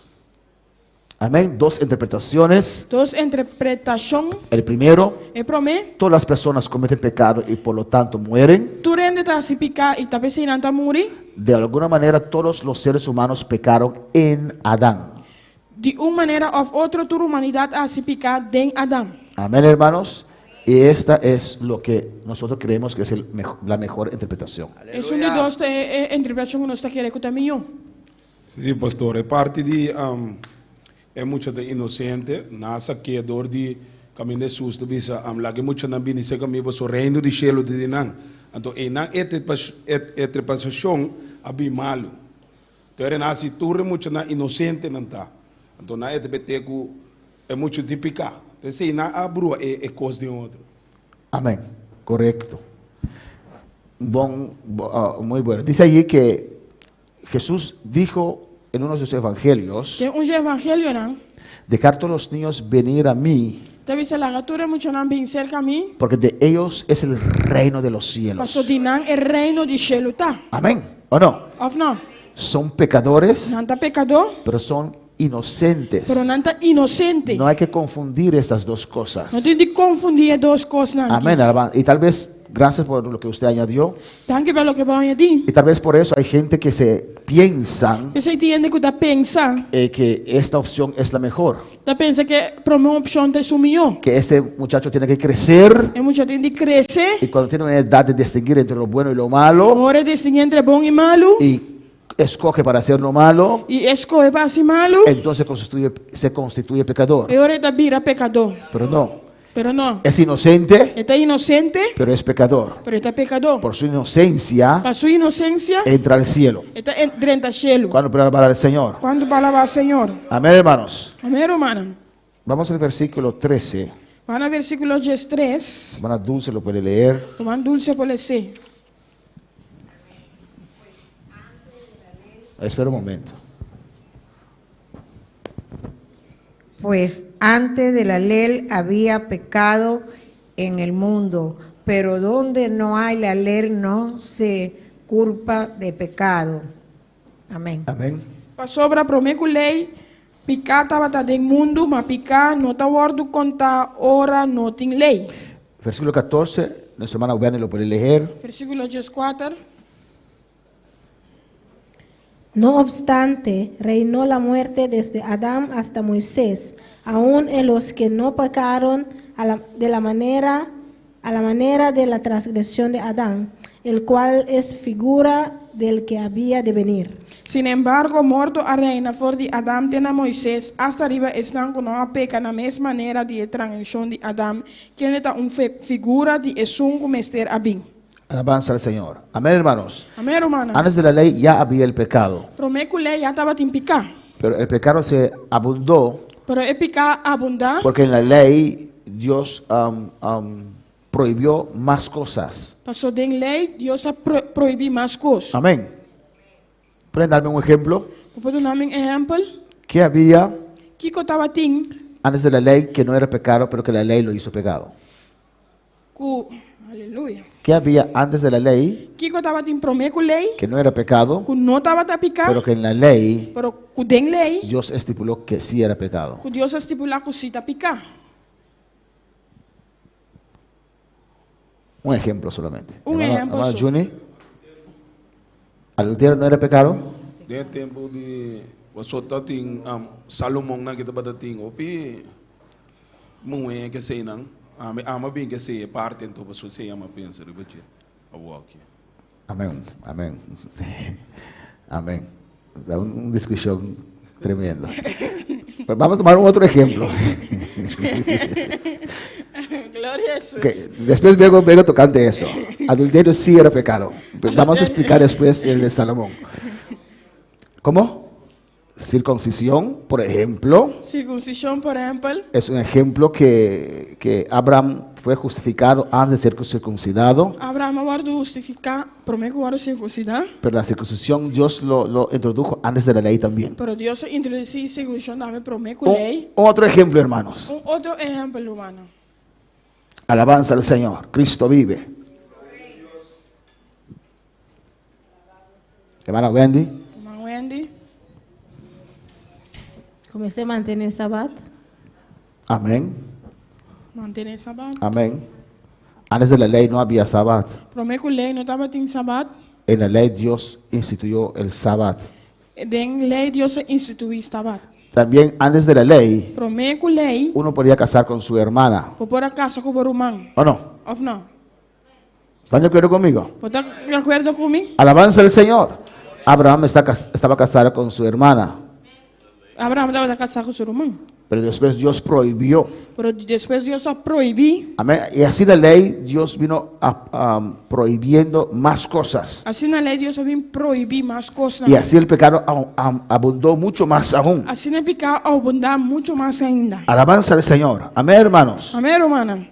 Amén. 2 interpretaciones. Dos interpretação. El primero, E promê. todas las personas cometen pecado y por lo tanto mueren. Tu rende tá se picar e tá pensando tá morir. De alguna manera todos los seres humanos pecaron en Adán. De uma maneira ou outra, toda a humanidade a se picar de Adão. Amén, hermanos. Y esta es lo que nosotros creemos que es la mejor interpretación. É um de dois interpretação que nós está querendo também. Sim, pastor, é parte de é muito de inocente, nasa que é dor de caminho de susto, bisa lagi muito na bini se caminho so reino de cielo de dinan. Então, e na interpretação abi malo. Então, é nasi turre muito na inocente não tá. Então, na interpretação é muito típica. Então, se na abru é coisa de outro. Amén. Correcto. Muy bueno. Dice allí que Jesús dijo en uno de sus evangelios, Tem evangelho não. dejar todos los niños venir a mí, Deve ser lagatura muito não bem cerca a mim. porque de ellos es el reino de los cielos. Passou de não é reino de cielo tá. Amén. ¿O no? Of não? Son pecadores, Não tá pecador, pero son inocentes. pero não tá inocente. No hay que confundir estas dos cosas. Não tem de confundir duas coisas não. Amén. Alabanza. Y tal vez, gracias por lo que usted añadió, Danke pelo que vai dir. y tal vez por eso hay gente que se piensan Você entende que tá pensa, que esta opción es la mejor, tá pensa que para uma opção te sumiu. que este muchacho tiene que crecer É muito tem de crescer. y cuando tiene una edad de distinguir entre lo bueno y lo malo Agora distingue entre bom e malo. y escoge para hacer lo malo, E escolhe para ser malo. entonces se constituye pecador. E ora está vira pecador. Pero no, Pero não. es inocente, Está inocente, pero es pecador. pero está pecador. Por su inocencia Para sua inocência, entra al cielo. está dentro do cielo. Cuando para el Señor. Quando falava Senhor. Amén, hermanos. Amém, hermano. Vamos al versículo 13. Vai no versículo 13. Hermana Dulce lo puede leer. Tomando dulce por ser. Espera un momento. Pues antes de la ley había pecado en el mundo, pero donde no hay la ley no se culpa de pecado. Amén. Amén. Para sobra prometo lei, picar estava tá dentro do mundo, mas picar não está ordo conta hora não tem lei. Versículo 14. Nuestra hermana Ubani lo puede leer. Versículo 14. No obstante, reinó la muerte desde Adán hasta Moisés, aun en los que no pecaron a la manera de la transgresión de Adán, el cual es figura del que había de venir. Sin embargo, morto a reina voor die Adam tena Moisés, hasta arriba están con una peca na mesma maneira de transición de Adam, que é uma figura de esungo mester abin. Alabanza al Señor. Amén, hermanos. Amém, hermana? Antes de la ley ya había el pecado, Promecule ya estaba tin picar, pero el pecado se abundó pero é picar abundar, porque en la ley Dios prohibió más cosas. passou den lei, Deus a proibir mais coisas. Amén. ¿Pueden darme un ejemplo? Vou dar um exemplo. ¿Qué había Kiko estava tin, antes de la ley que no era pecado, pero que la ley lo hizo pecado? aleluia. ¿Qué había antes de la lei Kiko estava tin promecule, que no era pecado, que não estava a picar, pero que en la ley pero que den lei, Dios estipuló que sí era pecado? que Deus estipular que se tá picar. Un ejemplo solamente. Un ejemplo hermano solo. Juni, ¿adulterio no era pecado? De tempo de você tá tem Salomão na que tá batating opi muito que sei não ama bem que sei parte então você sei ama pensa de bater a walk. Amén, amén. Amén. Da una discusión tremenda. Pues vamos a tomar un otro ejemplo. Glória a Jesus. Okay, después vengo tocante eso. Adulterio sí era pecado. Vamos a explicar después el de Salomón. ¿Cómo? Circuncisión, por ejemplo, Circuncisão, por exemplo, es un ejemplo que Abraham fue justificado antes de ser circuncidado, Abraão agora justificar, promete agora circuncidar, pero la circuncisión Dios lo introdujo antes de la ley también. pero Deus introduziu circuncisão também promete Un, lei. otro ejemplo, hermanos. Outro exemplo, humano. Alabanza al Señor. Cristo vive. Hermana Wendy. Irmã Wendy, Comencé a mantener el Sabbat. Amén. mantém sabat. Amén. Antes de la ley no había Sabbat. Promete lei, não estava tem sabat. En la lei Dios instituyó el Sabbat. Den lei, Deus instituiu sabat. También antes de la lei, Promete lei, uno podía casar con su hermana. por a casa com o irmão, ¿O no? ou não? ¿Están de acuerdo conmigo? Pode estar de acordo comigo? Alabanza al Señor. Abraham estaba casado con su hermana, Abraão estava casado com o seu irmão, pero después Dios prohibió. pero depois Deus a proibir. Amén. Y así la ley, Dios vino prohibiendo más cosas. Assim na lei, Deus vem proibir mais coisas. Y así el pecado abundó mucho más aún. Assim é picar abundar muito mais ainda. Alabanza al Señor. Amén, hermanos. Amém, irmã?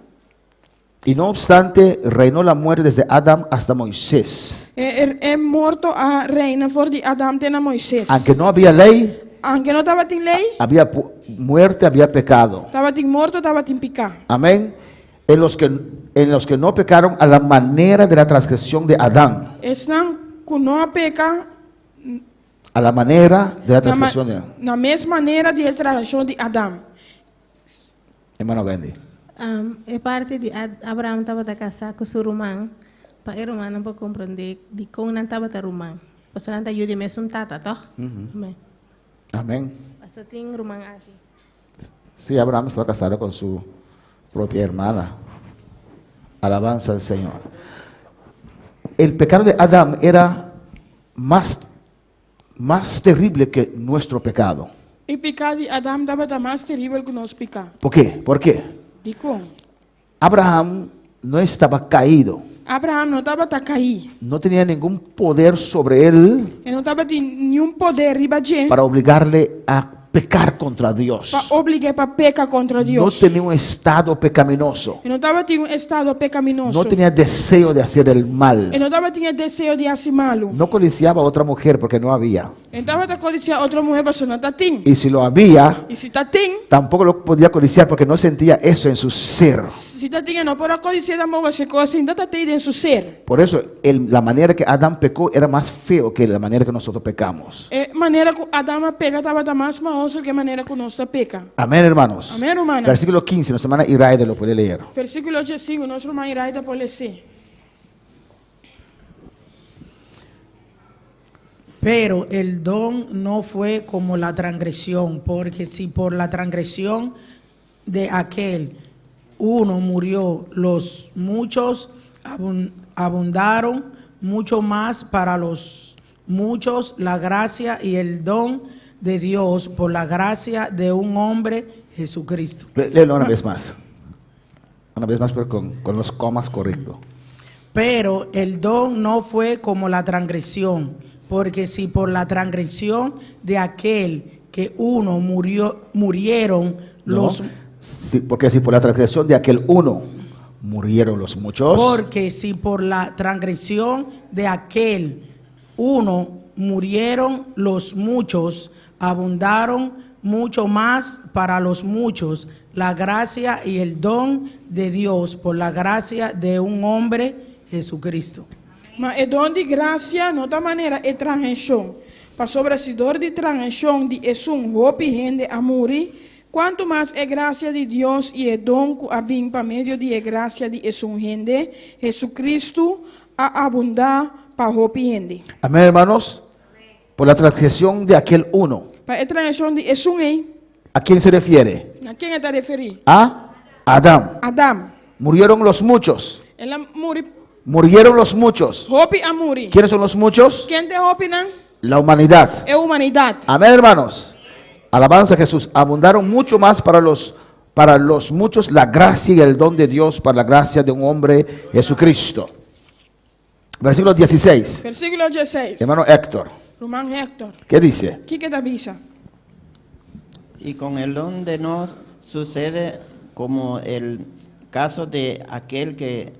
Y no obstante, reinó la muerte desde Adán hasta Moisés. É morto a reina for de Adão tem a Moisés. Aunque no había ley, Aunque não estava tem lei, había muerte, había pecado. estava tem morto, estava tem picar. Amén. En los que no pecaron a la manera de la transgresión de Adán. Estão que não peca A la manera de la transgresión de Adán. na mesma maneira de transgressão de Adão. Hermano Wendy. É parte de Abraham estava a casar com seu irmão. Para o irmão não pode compreender de como não estava a irmão. Você não está ajudando mesmo um tata, tá? Amén. Você tem irmão aqui. Sí, Abraham estaba casado con su propia hermana. Alabanza al Señor. El pecado de Adán era más terrible que nuestro pecado. E picar de Adão estava mais terrível que nós picar. ¿Por qué? ¿Por qué? De como? Abraham no estaba caído. Abraão não estava a cair. No tenía ningún poder sobre él Ele não estava de nenhum poder riba de para obligarle a pecar contra Dios. para obrigar para pecar contra No Deus. tenía un estado pecaminoso. Ele não estava em um estado pecaminoso. No tenía deseo de hacer el mal. Ele não estava tinha desejo de fazer malo. No codiciaba a otra mujer porque no había. Ele estava a codiciar outra mulher para não tá tem. Y si lo había, E se tá tem, tampoco lo podía codiciar porque no sentía eso en su ser. se tá tem não pode codiciar da mão você coisa ainda tá tem dentro do ser. Por eso la manera que Adán pecó era más feo que la manera que nosotros pecamos. É maneira que Adão pega estava mais maoso que a maneira que nós peca. Amén, hermanos. Amém, hermana. Versículo 15, nuestra hermana Iraide lo puede leer. Versículo 5, nosso irmão Iraida pode ser. Pero el don no fue como la transgresión, porque si por la transgresión de aquel uno murió, los muchos abundaron mucho más para los muchos la gracia y el don de Dios por la gracia de un hombre, Jesucristo. Léelo una vez más. Una vez más, pero con los comas correctos. Pero el don no fue como la transgresión, porque si por la transgresión de aquel que uno murieron los... Sí, porque si por la transgresión de aquel uno murieron los muchos. Porque si por la transgresión de aquel uno murieron los muchos, abundaron mucho más para los muchos la gracia y el don de Dios por la gracia de un hombre, Jesucristo. Mas é dom de graça, nota maneira, é transgressão. Para sobrecidor de transgressão de esum, hope rende a muri, quanto mais é graça de Deus e é dom que abim para meio de graça de esum rende, Jesucristo a abundar para hope rende. Amén, hermanos. Por la transgresión de aquel uno. Para a transgressão de esum, ¿A quién se refiere? a quem está referindo? A Adán. Adam. Murieron los muchos. Ela muri, Murieron los muchos. hope a muri. ¿Quiénes son los muchos? Quem te hope não? La humanidad. É a humanidade. Amén, hermanos. Alabanza a Jesús. Abundaron mucho más para los muchos la gracia y el don de Dios para la gracia de un hombre, Jesucristo. Versículo 16. Versículo 16. Hermano Héctor, Román Héctor. ¿qué dice? Que te avisa? Y con el don de no sucede como el caso de aquel que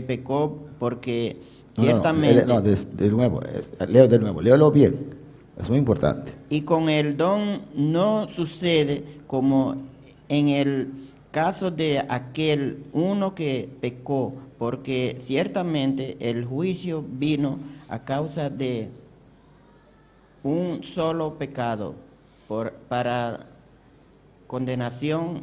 pecó, porque ciertamente... De nuevo, leo de nuevo, léelo bien, es muy importante. Y con el don no sucede como en el caso de aquel uno que pecó, porque ciertamente el juicio vino a causa de un solo pecado para condenación,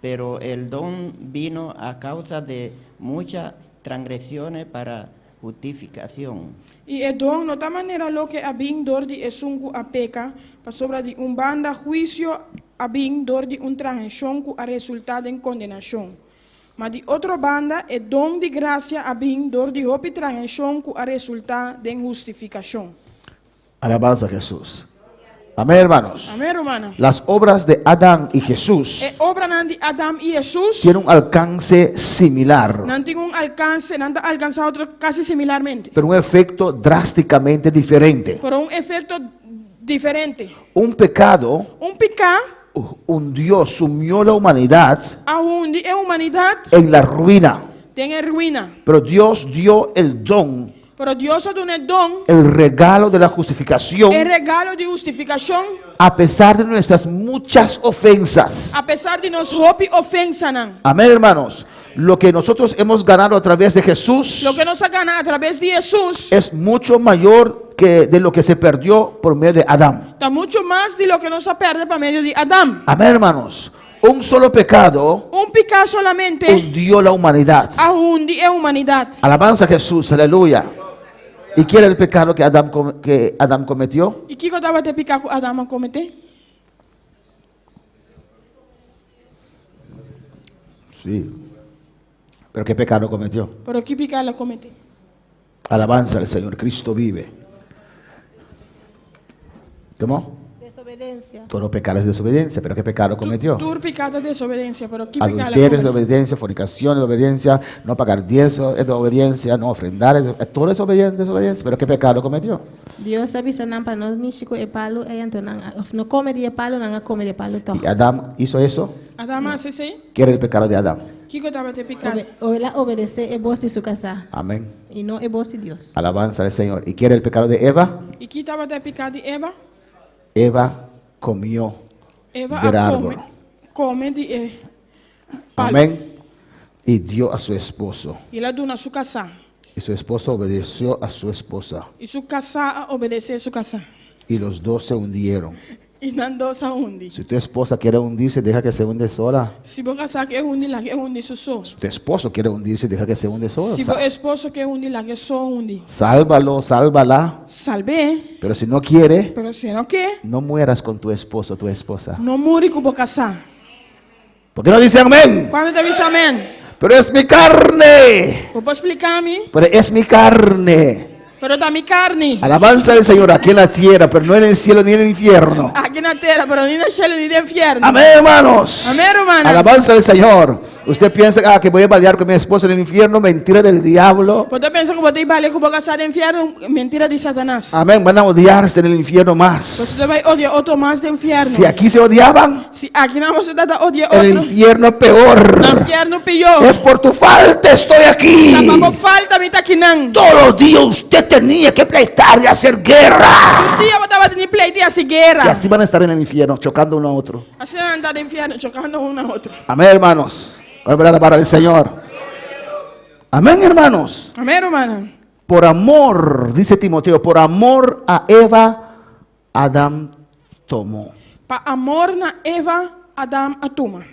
pero el don vino a causa de muchas transgresiones para justificación. E é dom, nota maneira lo que abim dor de esunku a peca, para sobra de banda juízo abim dor de transgressão a resultado em condenação. Mas de outra banda é dom de graça abim dor de hope transgressão a resultado em justificação. Alabanza a Jesús. Amén, hermanos. Amém, romana. Las obras de Adán y Jesús É obra de Adam e Jesus. tienen un alcance similar, Não tem alcance, não está alcançado outro casi similarmente. pero un efecto drásticamente diferente. Por efecto diferente. Un pecado Pecado hundió, sumió la humanidad aonde a humanidade en la ruina, tem ruína. pero Dios dio el don, Pero Deus dá um dom, el regalo de la justificación, regalo de justificação, a pesar de nuestras muchas ofensas. apesar de nos hope ofensa não. Amén, hermanos. Lo que nosotros hemos ganado a través de Jesús Lo que nos ha ganado a través de Jesus es mucho mayor que de lo que se perdió por medio de Adán. está muito mais de lo que nos ha perdido para meio de Adão. Amén, hermanos. Un solo pecado Pecado solamente hundió la humanidad. aonde a humanidade. Alabanza a Jesús, aleluya. ¿Y quién era el pecado que Adán cometió? E que estava te pecado que Adão cometeu? Sí. ¿Pero qué pecado cometió? Pero que pecado ela cometeu? Alabanza al Señor, Cristo vive. ¿Cómo? Desobediencia. Todo pecado es desobediencia, pero ¿qué pecado cometió? Tu pecado de desobediência, pero que pecado ela Adulterio es de cometeu? obediencia, fornicación es de obediencia, no pagar diezmo es de obediencia, no ofrendar, todo es desobediencia, pero ¿qué pecado cometió? Dios avisa nan pa no michiko e palo e anto nan of no come de palo nan come de palo to. Y Adán hizo eso. Adão hace isso? ¿Qué era el pecado de Adán? Que estava te pecado? Ela obedece e boss de su casa Amén. y no e boss de Dios. Alabanza al Señor. ¿Y qué era el pecado de Eva? E que estava te pecado de Eva? Eva comió Eva del a árbol. come de palo. Amén. Y dio a su esposo. E ela deu na sua casa. Y su esposo obedeció a su esposa. E sua casa obedeceu a sua casa. Y los dos se hundieron. E não deu saúde. Si tu esposa quiere hundirse, deja que se hunde sola. Se você casar que hunde lá, que hunde só. Si tu esposo quiere hundirse, deja que se hunde sola. Se você esposo que hunde lá, que só hunde. Sálvalo, sálvala. Salve, Pero si no quiere, pero se não quer, no mueras con tu esposo o tu esposa. não muri com o casar. ¿Por qué no dice amén? Quando te avisa amém? Pero es mi carne. Vou explicar-me? Pero es mi carne. Pero también carne. Alabanza al Señor aquí en la tierra, pero no en el cielo ni en el infierno. Aquí en la tierra, pero ni en el cielo ni de infierno. Amén, hermanos. Amén, hermana. Alabanza al Señor. Usted piensa que voy a bailar con mi esposa en el infierno, mentira del diablo. Usted piensa que usted va a casar en infierno, mentira de Satanás. Amén, van a odiarse en el infierno Pues más. usted va a odiar otro más de infierno. Si aquí se odiaban, Si aquí no se trata de odiar en el otro, infierno en peor. el infierno peor. Es por tu falta estoy aquí. Tampoco falta mi taquinán. Todos los días usted tenía que pleitar y hacer guerra. Un día usted va a tener pleito y así Y guerra. así van a estar en el infierno, chocando uno a otro. Así van a andar en infierno, chocando uno a otro. Amén, hermanos. Volver a alabar al Señor. Amén, hermanos. Amén, hermana. Por amor, dice Timoteo, por amor a Eva, Adán tomó. Pa amor na Eva, Adam atuma.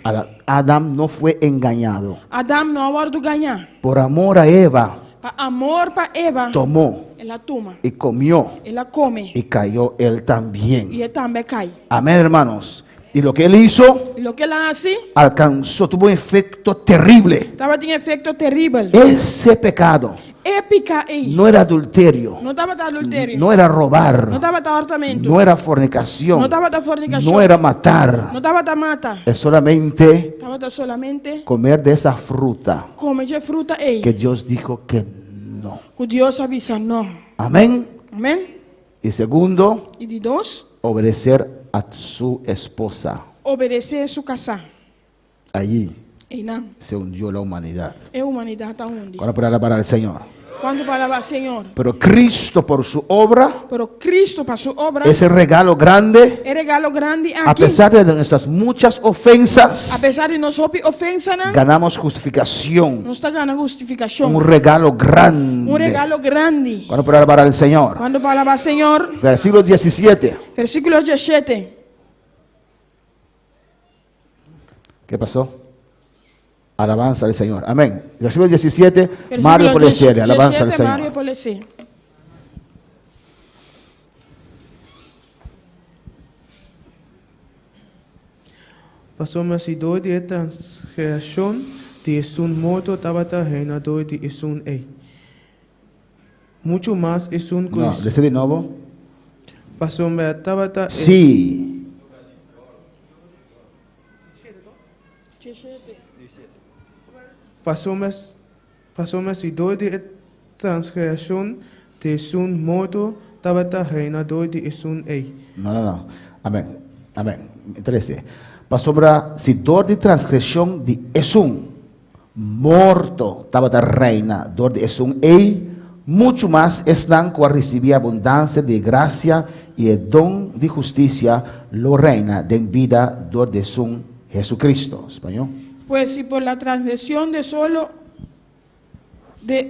Adán no fue engañado. Adam no aguardo ganhar. Por amor a Eva, Pa amor pa Eva, tomó ela toma. y comió Ela come. y cayó él también. Y él también cae. Amén, hermanos. Y lo que él hizo Y lo que ela hace, alcanzó, tuvo un efecto terrible. estaba teniendo efecto terrible. Ese pecado Épica ahí. no era adulterio, No estaba de adulterio. no era robar, No estaba de abortamento. no era fornicación, No estaba de fornicación. no era matar, No estaba de mata. es solamente Estaba de solamente comer de esa fruta comer fruta ahí. que Dios dijo que no. Que Dios avisa no. Amén. Amén. Y segundo, Y de dos, obedecer a su esposa. obedecer su casa. Allí Y no. se hundió la humanidad. Es humanidad hasta un día. Ahora para alabar al Señor. Cuando palabra Señor. Pero Cristo por su obra, Pero Cristo para su obra, ese regalo grande, el regalo grande a aquí. pesar de nuestras muchas A ofensas, pesar de nosotros ofensa, ganamos justificación. nos está ganando justificación. Un regalo grande. Un regalo grande. Bueno, para alabar al Señor. Cuando palabra Señor, Versículo 17. versículo 17. ¿Qué pasó? Alabanza al Señor. Amén. Versículo 17. Versículo Mario Policiere. Alabanza al 17, Señor. Mario Policiere. Pasamos door de transgressão de sun morto tabata reina door de sun ei. Mucho más es un No, dice de nuevo. pasamos tabata Sí. pasamos door de transgressão de sun morto tabata reina door de sun ei. No, no, no. Amén. Amén. 13. Pasobra si dor de transgresión de Esum, morto, estaba de reina, dor de Esum, ei, mucho más están cual recibía abundancia de gracia y el don de justicia, lo reina de vida, dor de Esum, Jesucristo. Español. Pues si por la transgresión de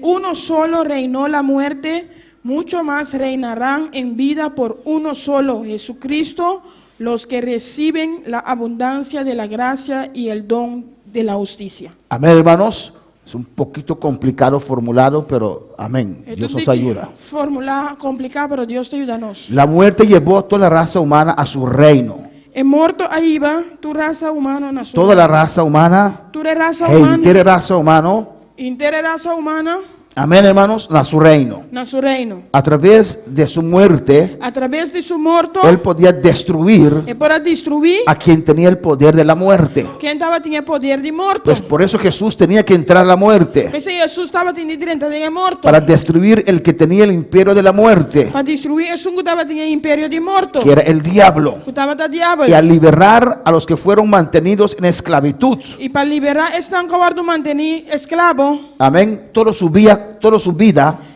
uno solo reinó la muerte, mucho más reinarán en vida por uno solo, Jesucristo, los que reciben la abundancia de la gracia y el don de la justicia. Amén, hermanos. Es un poquito complicado formulado, pero amén. Dios nos ayuda. Fórmula complicada, pero Dios te ayúdanos. La muerte llevó a toda la raza humana a su reino. En muerto ahí va tu raza humana nació. Toda la raza humana, Tu raza entera humana. raza humana, Entera raza humana amén, hermanos, a su reino. na su reino. A través de su muerte, A través de su muerto, él podía destruir él para destruir a quien tenía el poder de la muerte. quien estaba tenía poder de muerto. Pues por eso Jesús tenía que entrar a la muerte, Pues Jesús estaba teniendo direito de muerto. para destruir el que tenía el imperio de la muerte, Para destruir Jesús que estaba teniendo imperio de muerto. que era el diablo, Que estaba da diablo. y a liberar a los que fueron mantenidos en esclavitud. Y para liberar están cobardo mantener esclavo. Amén. Toda su vida,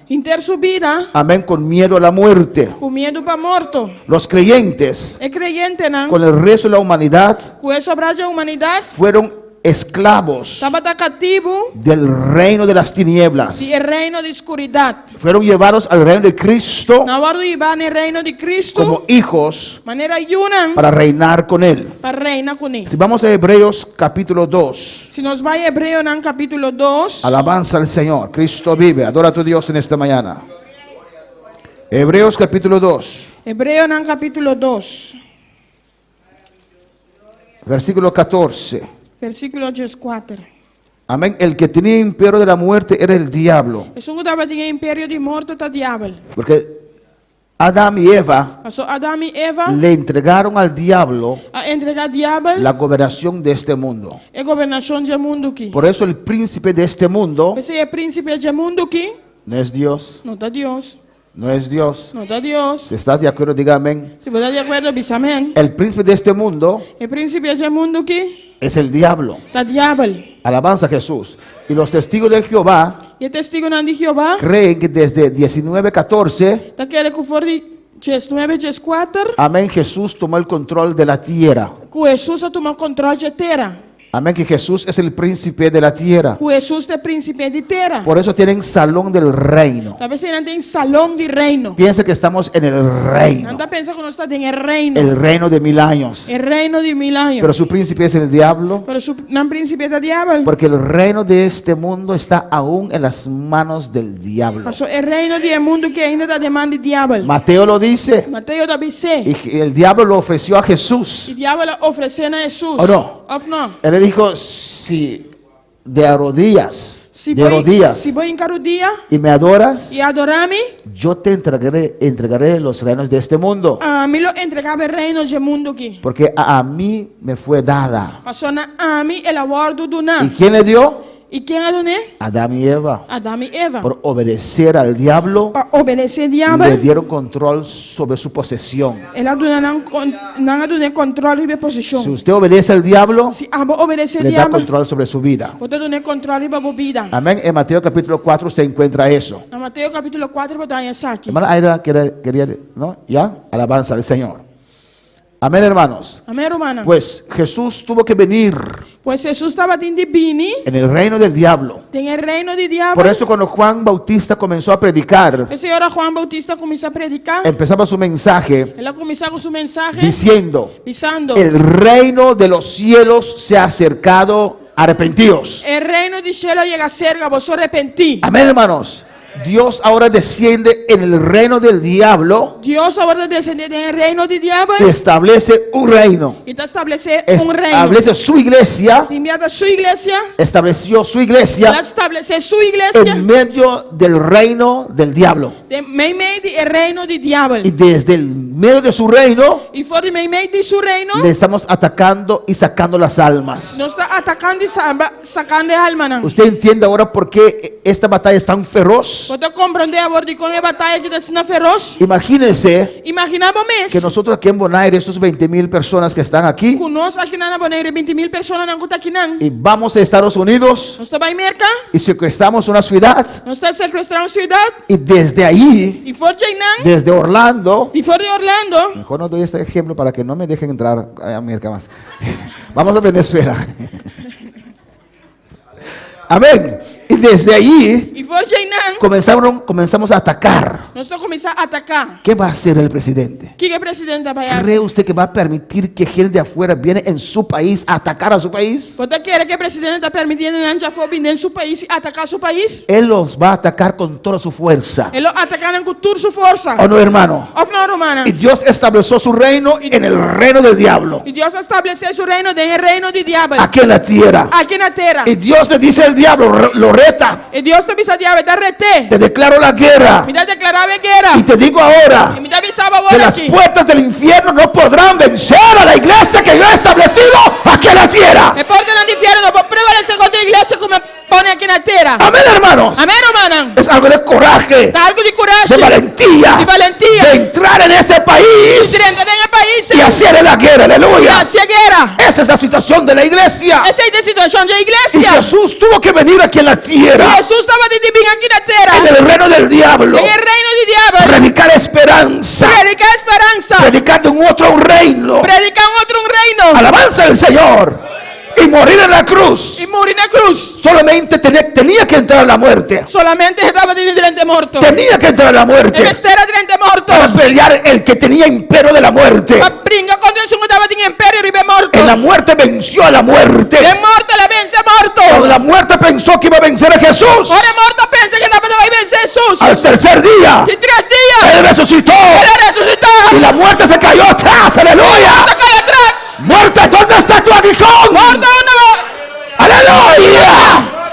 Inter su vida. amén, con miedo a la muerte. Com medo para muerto. Los creyentes, É creyente, não? con el resto de la humanidad, Com essa brasa humanidade. fueron esclavos Estava da cativo. del reino de las tinieblas. De reino de escuridade. Fueron llevados al reino de Cristo Na hora de ir no reino de Cristo. como hijos Maneira yunan. para reinar con él. Para reinar com ele. Si vamos a Hebreos capítulo 2, Se nós vai Hebreu no capítulo 2. alabanza al Señor, Cristo vive, adora a tu Dios en esta mañana. Hebreos capítulo 2, Hebreu no capítulo 2. versículo 14. Versículo 14. Amén. El que tenía imperio de la muerte era el diablo. E sungu tava tinha império de morte ta diabo. Porque Adán y Eva Paso Adam e Eva le entregaron al diablo a entregar diabo la gobernación de este mundo. e governação de mundo aqui. Por eso el príncipe de este mundo Esse é príncipe de mundo aqui, no es Dios, não tá Deus, no es Dios. não tá Deus. Si estás de acuerdo, diga amén. Se você está de acordo, diz amém. El príncipe de este mundo O príncipe de mundo aqui es el diablo. tá diabo. Alabanza a Jesús. Y los testigos de Jehová E o testigo não de Jeová, creen que desde 19:14, tá querendo que for de 9, 4, amén, Jesús tomó el control de la tierra. que Jesus tomou controle de terra. Amén, que Jesús es el príncipe de la tierra. Que Jesus é príncipe de terra. Por eso tienen salón del reino. Talvez você não tem salão de reino. Piensa que estamos en el Não reino, está pensando que nós está em reino. el reino de 1000 años. El reino de 1000 anos. Pero su príncipe es el diablo, Pero su não príncipe da diabo. porque el reino de este mundo está aún en las manos del diablo. Pastor, el reino de mundo que ainda está de mão de diabo. Mateo lo dice, Mateus também sei. y el diablo lo ofreció a Jesús. E diabo oferecendo a Jesus. ¿O no? Ou não? Él le dijo, si de rodillas, Se de rodillas, vou em cada dia y me adoras, e adorar-me, yo te entregaré los reinos de este mundo, a mim lo entregava o reino de mundo aqui. porque a mí me fue dada. Pastor, a mim el abordo do não. ¿Y quién le dio? E quem adonou? Adán y Eva. Adão e Eva. Por obedecer al diablo, Para obedecer diabo, le dieron control sobre su posesión. ela não adonou controle de posição. Si usted obedece al diablo, Se abo obedecer le da diabo, control sobre su vida. você adonou controle da vida. Amén. En Mateo capítulo 4 usted encuentra eso. Na Mateus capítulo 4, vou dar essa aqui. Hermana Aida quería, ¿no? ¿Ya? Alabanza al Señor. Amén, hermanos. Amém, hermana? Pues Jesús tuvo que venir Pues Jesus estava dentro de Bini, en el reino del diablo. tem el reino de diabo. Por eso cuando Juan Bautista comenzó a predicar, Esse hora Juan Bautista começou a predicar. empezaba su mensaje Ela começou com seu mensagem, diciendo, dizendo: el reino de los cielos se ha acercado, arrepentidos. el reino de cielo llega cerca, vos arrepentí. Amén, hermanos. Dios ahora desciende en el reino del diablo Dios agora descende en el reino de diabo y establece un reino. e está estabelecer un reino. Establece su iglesia, Enviada a su iglesia, estableció su ela iglesia estabelecer su iglesia en medio del reino del diablo. de meio del reino de diabo. Y desde el medio de su reino E fora de meio de su reino, le estamos atacando y sacando las almas. nos está atacando e sacando a alma. Não. ¿Usted entiende ahora por qué esta batalla es tan feroz? Você compreende agora de como é a batalha que está sendo feroz? Imagínense Imaginava mesmo. que nosotros aquí en Bonaire, estos 20,000 personas que están aquí, Conosco aqui na Bonaire, 20,000 pessoas não estão aqui não. y vamos a Estados Unidos Nós estamos em Merca, y secuestramos una ciudad, nós estamos sequestrando a cidade, y desde ahí, e fora de Ainã, desde Orlando, e fora de Orlando, mejor no doy este ejemplo para que no me dejen entrar a América más. Vamos a Venezuela. Amén. Y desde ahí e fora de Ainã, comenzamos a atacar. nós estamos começando a atacar. ¿Qué va a hacer el presidente? O que o presidente vai ¿Cree fazer? usted que va a permitir que gente de afuera viene en su país a atacar a su país? Você quer que o presidente está permitindo que já for em seu país e atacar seu país? Él los va a atacar con toda su fuerza. Ele atacar com toda sua força. ¿O no, hermano? Of não, romana. Y Dios estableció su reino en el reino del diablo, E Deus estabeleceu seu reino dentro do reino de diabo. aquí en la tierra. Aqui na terra. Y Dios le dice al diablo, lo reta, E Deus te avisa diabo, te reté. te declaro la guerra. Me dá declarava guerra. Y te digo ahora E me dá avisava que agora las aqui. puertas del infierno no podrán vencer a la iglesia que yo he establecido aquí en la tierra. E porta não inferno, não prevalecer contra a igreja como põe aqui na terra. Amén, hermanos. Amém, romana. Es algo de coraje, Dá algo de de coragem, valentía, de valentia. de entrar en ese país Dentro do país. y hacer la guerra. Aleluya. Hacia guerra. Esa es la situación de la iglesia. Essa é a situação da Y igreja. Jesús tuvo que venir aquí en la tierra, Jesus estava de vir aqui na terra. en el reino del diablo, Em reino de diabo. predicar esperanza, Predicar esperança. predicar de un otro reino, Predicar outro reino. alabanza al Señor, y morir en la cruz. E morir na cruz. Solamente tenía que entrar a la muerte, Solamente estava de diante morto. tenía que entrar a la muerte Deve estar diante morto. para pelear el que tenía imperio de la muerte. Para brincar contra isso que estava de império e ribe morto. En la muerte venció a la muerte. De morte la vence morto. Cuando la muerte pensó que iba a vencer a Jesús, Ora morto pensa que estava vai vencer Jesus. al tercer día E 3 dias. Él resucitó Ele ressuscitou. y la muerte se cayó atrás. Aleluya. Morto cai atrás. Muerte, ¿dónde está tu aguijón? Morto onde Aleluya.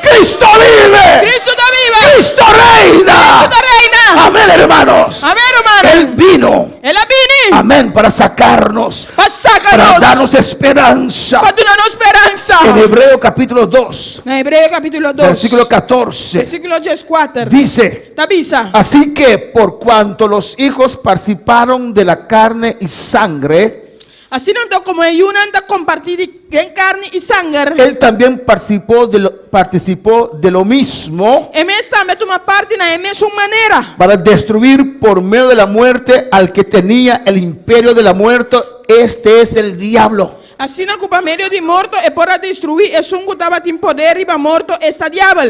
Amén, hermanos. Amén, hermano. Él vino. Ela vini. Amén, para sacarnos, para Passaca-nos. darnos esperanza. Para dar-nos esperança. En Hebreo capítulo 2, Na Hebreu capítulo 2. versículo 14, Versículo 14. dice: Tabisa. así que por cuanto los hijos participaron de la carne y sangre, Assim não como eu anda compartir em carne e sangue. él también participó de lo mismo E mes também toma parte na mesma maneira. para destruir por medio de la muerte al que tenía el imperio de la muerte. Este es el diablo. Assim não culpa meio de morto e para destruir e sungo estava tem poder e morto esta diabo.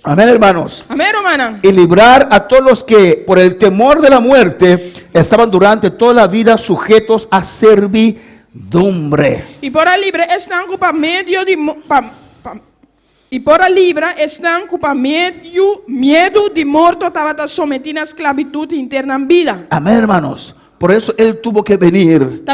Amén, hermanos. Amém, hermana. Y librar a todos los que por el temor de la muerte estaban durante toda la vida sujetos a servidumbre. E para livre estão culpa meio de e para livre estão culpa medo de morto estava sometido à esclavitud interna em vida. Amén, hermanos. Por eso él tuvo que venir,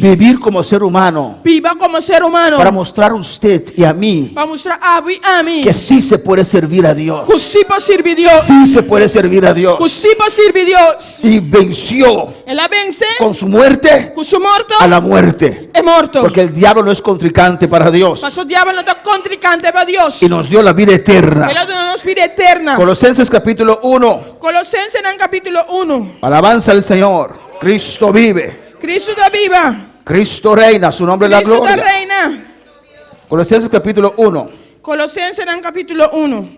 vivir como ser humano, viva como ser humano, para mostrar a usted y a mí para mostrar a mí que sí se puede servir a Dios. que sí puede servir Dios, Sí se puede servir a Dios. que sí puede servir Dios. Y venció Ela vence con su muerte com su morto a la muerte. é morto. Porque el diablo no es contrincante para Dios. Mas o diabo não está contrincante para Deus. Y nos dio la vida eterna. Ela nos vida eterna. Colosenses capítulo 1. Colosenses en capítulo 1. Alabanza al Señor. Cristo vive. Cristo da viva. Cristo reina. Su nombre es la Cristo da gloria. reina. Colosenses capítulo 1. Colosenses en capítulo 1.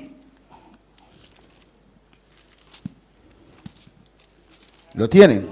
¿Lo tienen?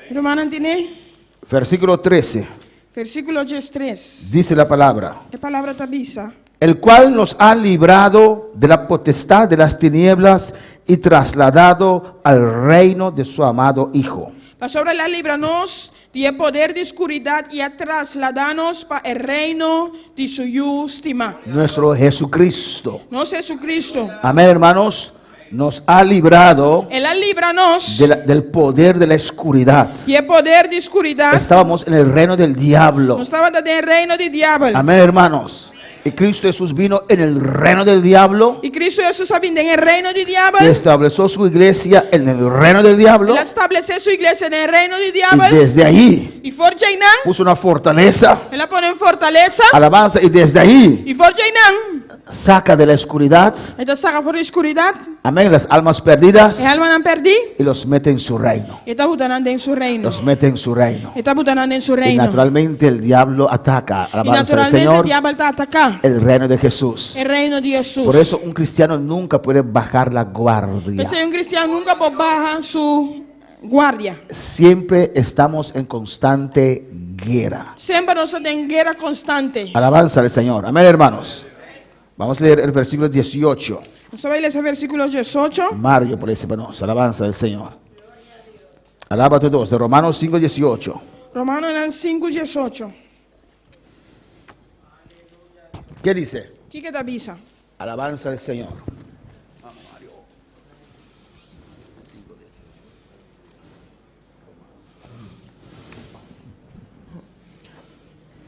Hermano, ¿tiene? Versículo 13. Versículo 3. Dice la palabra. La palabra tabisa. El cual nos ha librado de la potestad de las tinieblas y trasladado al reino de su amado Hijo. Sobre la libranos de poder de oscuridad y a trasladarnos para el reino de su estima. Nuestro Jesucristo. No Jesucristo. Amén, hermanos. Nos ha librado Él libranos del poder de la oscuridad. y el poder de oscuridad. Estábamos en el reino del diablo. No estaba en el reino del diablo. Amén, hermanos. Y Cristo Jesús vino en el reino del diablo. Y Cristo Jesús vino en el reino del diablo. Y estableció su iglesia en el reino del diablo. Él estableció su iglesia en el reino del diablo. Y desde ahí Y Forjainan. puso una fortaleza. Él la pone en fortaleza. Alabanza. Y desde ahí Y Forjainan. saca de la oscuridad. Esta saca por la oscuridad. Amén. Las almas perdidas. El alma no perdí. Y los mete en su reino. Y está butanando en su reino. Los mete en su reino. Está butanando en su Y reino. naturalmente el diablo ataca. Y Alabanza del naturalmente el Señor. diablo está atacando El reino de Jesús. el reino de Jesús. Por eso un cristiano nunca puede bajar la guardia. Pues un cristiano nunca baja su guardia. Siempre estamos en constante guerra. Siempre nosotros en guerra constante. Alabanza al Señor. Amén, hermanos. Vamos a leer el versículo 18. Usted va a leer ese versículo 18. Mario, por ese, bueno, alabanza del Señor. Alaba a todos. De Romanos 5, 18. Romanos 5, 18. ¿Qué dice? ¿Qué te avisa? Alabanza del Señor.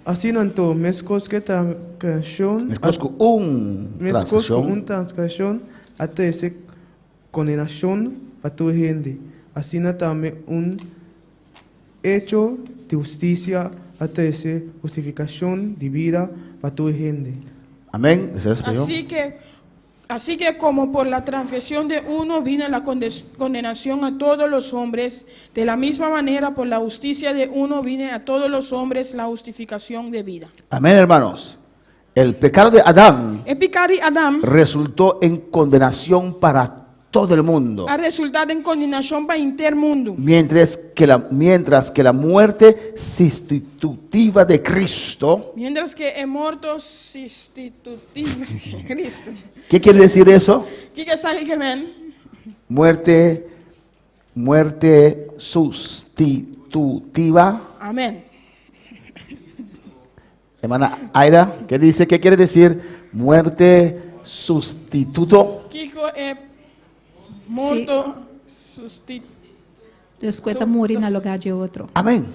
Así nanto, mezcos que transgresión, Mezcosco un mezcos con transgresión. un transgresión, hasta ese condenación para tu gente. Así no también un hecho de justicia, hasta ese justificación de vida para tu gente. Amén. ¿Ese es español? Así que como por la transgresión de uno vino la condenación a todos los hombres, de la misma manera por la justicia de uno vino a todos los hombres la justificación de vida. Amén, hermanos. El pecado de Adán El pecado de Adán resultó en condenación para todo el mundo. ha resultado en condenación para el mundo. Mientras que la muerte sustitutiva de Cristo. Mientras que el muerto sustitutivo de Cristo. ¿Qué quiere decir eso? ¿Qué sabe que ven? Muerte sustitutiva. Amén. Hermana Aida, ¿qué dice? ¿Qué quiere decir muerte sustituto? Kiko muerto sustitutivo. Deus cuenta morir no lugar de outro. Amén.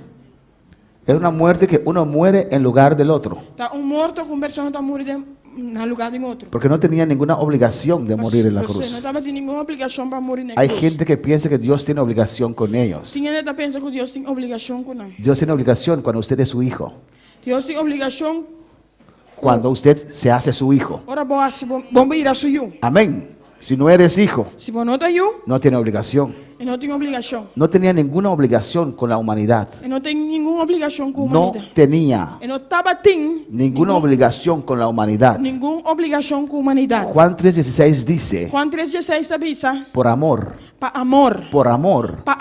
Es una muerte que uno muere en lugar del otro. Está un muerto con persona está muriendo no lugar de otro. Porque no tenía ninguna obligación de morir en la Você não cruz. estava de nenhuma obrigação para morir na Hay cruz. gente que piensa que Dios tiene obligación con ellos. Tinha gente que pensa que Deus tem obrigação com nós. Dios tiene obligación cuando usted es su hijo. Deus tem obrigação. Cuando usted se hace su hijo. Ora boa, se vamos ir a suyo. Amén. Si no eres hijo, Se você não está eu, no tiene obligación. não tem obrigação. No tenía ninguna obligación con la humanidad. Não tem nenhuma obrigação com a No humanidade. tenía Não estava tem ninguna obligación con la humanidad. nenhuma obrigação com a humanidade. Juan 3:16 dice, Juan 3:16 avisa, por amor, para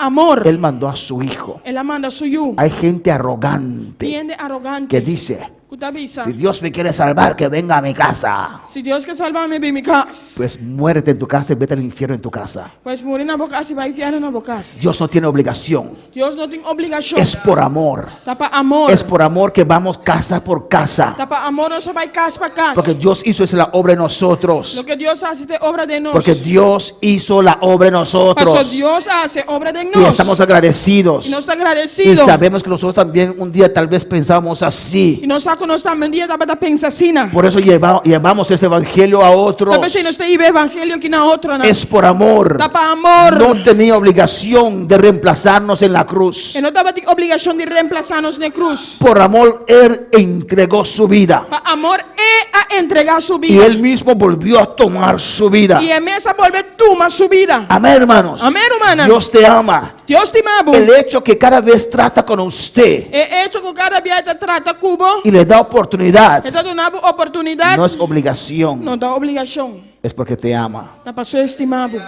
amor, Él mandó a su hijo. ela manda suyo. Hay gente arrogante Tiende arrogante. que dice, Que avisa, si Dios me quiere salvar, que venga a mi casa. se Deus quer salvar-me, vem me casa. Pues muérete en tu casa y vete al infierno en tu casa. Pois morir na boca e vai enfiar na boca. Dios no tiene obligación. Deus não tem obrigação. Es por amor. Tá para amor. Es por amor que vamos casa por casa. Tá para amor, nós vai casa para casa. Porque Dios hizo esa la obra en nosotros. Lo que Deus hace é obra de nós. Porque Dios hizo la obra en Pastor, nosotros. Deus hace obra de Y nós. estamos agradecidos. E nós está Y agradecido. sabemos que nosotros también un día tal vez pensamos así. E nós sabemos que nós também dia da pensa assim. Por eso llevamos este evangelio a otros. Talvez se nós tem evangelho aqui na outra, não. Es por amor. Tá para amor. No tenía obligación de reemplazarnos en la cruz. E não tava de obrigação de reemplazar-nos na cruz. Por amor, Él entregó su vida. Para amor é a entregar sua Y vida. Él mismo volvió a tomar su vida. E a mesa volve toma sua vida. Amén, hermanos. Amém, hermana. Dios te ama. Deus te ama. El hecho que cada vez trata con usted É hecho que cada dia te trata cubo. y le da oportunidad, Está dando oportunidade. no es obligación, Não dá obrigação. es porque te ama. Tá para seu estimado.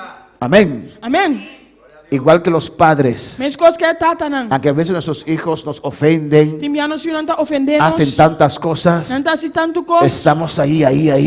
Amén. Amém. Igual que los padres, Mas coisas que tata não. aunque a veces nuestros hijos nos ofenden, Timbiano se não está ofendendo. hacen tantas cosas, Não está assim tanto coisa. estamos ahí.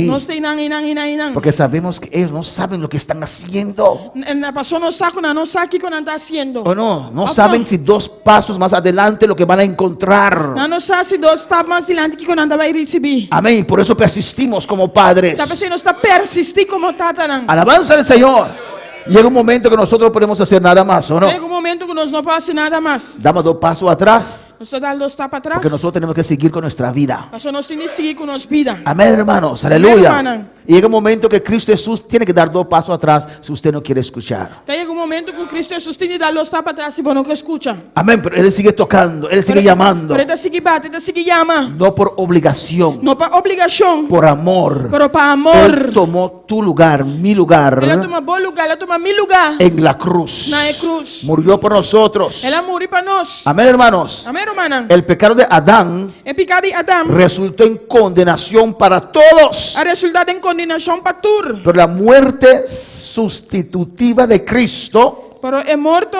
Nós tem não. Porque sabemos que ellos no saben lo que están haciendo. Na pessoa não sabe, não sabe o que não está fazendo. O no saben si 2 pasos más adelante lo que van a encontrar. Não sabe se Deus está mais adiante que não vai receber. Amén. Por eso persistimos como padres. Talvez se não está persistir como tata não. Alabanza al Señor. Llega un momento que nosotros no podemos hacer nada más, ¿o no? Chega momento que nós não passa nada mais. Damos 2 pasos atrás, Nós damos 2 tapas atrás. porque nosotros tenemos que seguir con nuestra vida. Pastor, nós temos que seguir com nossa vida. Amén, hermanos. Amén, Aleluya. hermana. Y llega un momento que Cristo Jesús tiene que dar 2 pasos atrás si usted no quiere escuchar. Chega momento que Cristo Jesus tem que dar 2 tapas atrás se você não escuta. Amén. Pero Él sigue tocando, Él sigue llamando. Pero ele sigue bate, ele sigue llama. No por obligación, Não para obrigação, por amor. pero para Él amor. tomó tu lugar, mi lugar, Ele toma bom lugar, ele toma meu lugar. en la cruz. Na cruz. Murió por nosotros. Ele morreu para nós. Amén, hermanos. Amém, irmã. El pecado de Adán É pecado de Adão. resultó en condenación para todos. A resultado em condenação para tudo. Pero la muerte sustitutiva de Cristo, Pero é morto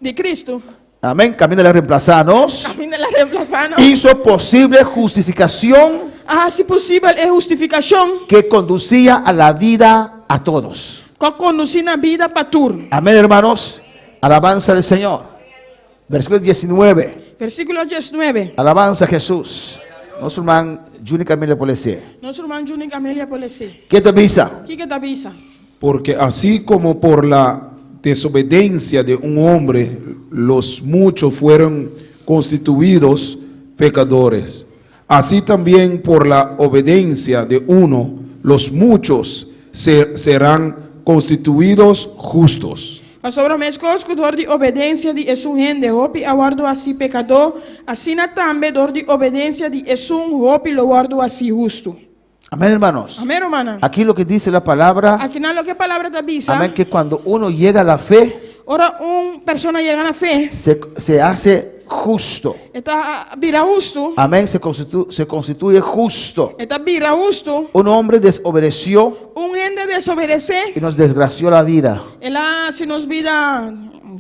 de Cristo. amén, camino de reemplazarnos, Camina la reemplazando. hizo posible justificación Ah, se possível, é justificação. que conducía a la vida a todos. Que conduzir na vida para tudo. Amén, hermanos. Alabanza del Señor. Versículo 19. Versículo 19. Alabanza a Jesús. Nuestro hermano Juni Camila Polecé. Nosso irmão Júnior Camélia Polecê. ¿Qué te avisa? O que te avisa? Porque así como por la desobediencia de un hombre los muchos fueron constituidos pecadores, así también por la obediencia de uno los muchos serán constituidos justos. A sobre as coisas que dor de obediência de um rende hopi aguardo assim pecador, assim também dor de obediência de hopi lo guardo assim justo. Amén, hermanos. Amém, irmã. Aquí lo que dice la palabra, Aqui não é o que a palavra te avisa. amén, que cuando uno llega a la fe, Ora, persona chega na fé, se hace justo. está vira justo, Amén, se constituye justo. está vira justo. Un hombre desobedeció Rende desobedecer, y nos desgració la vida. ela se nos vida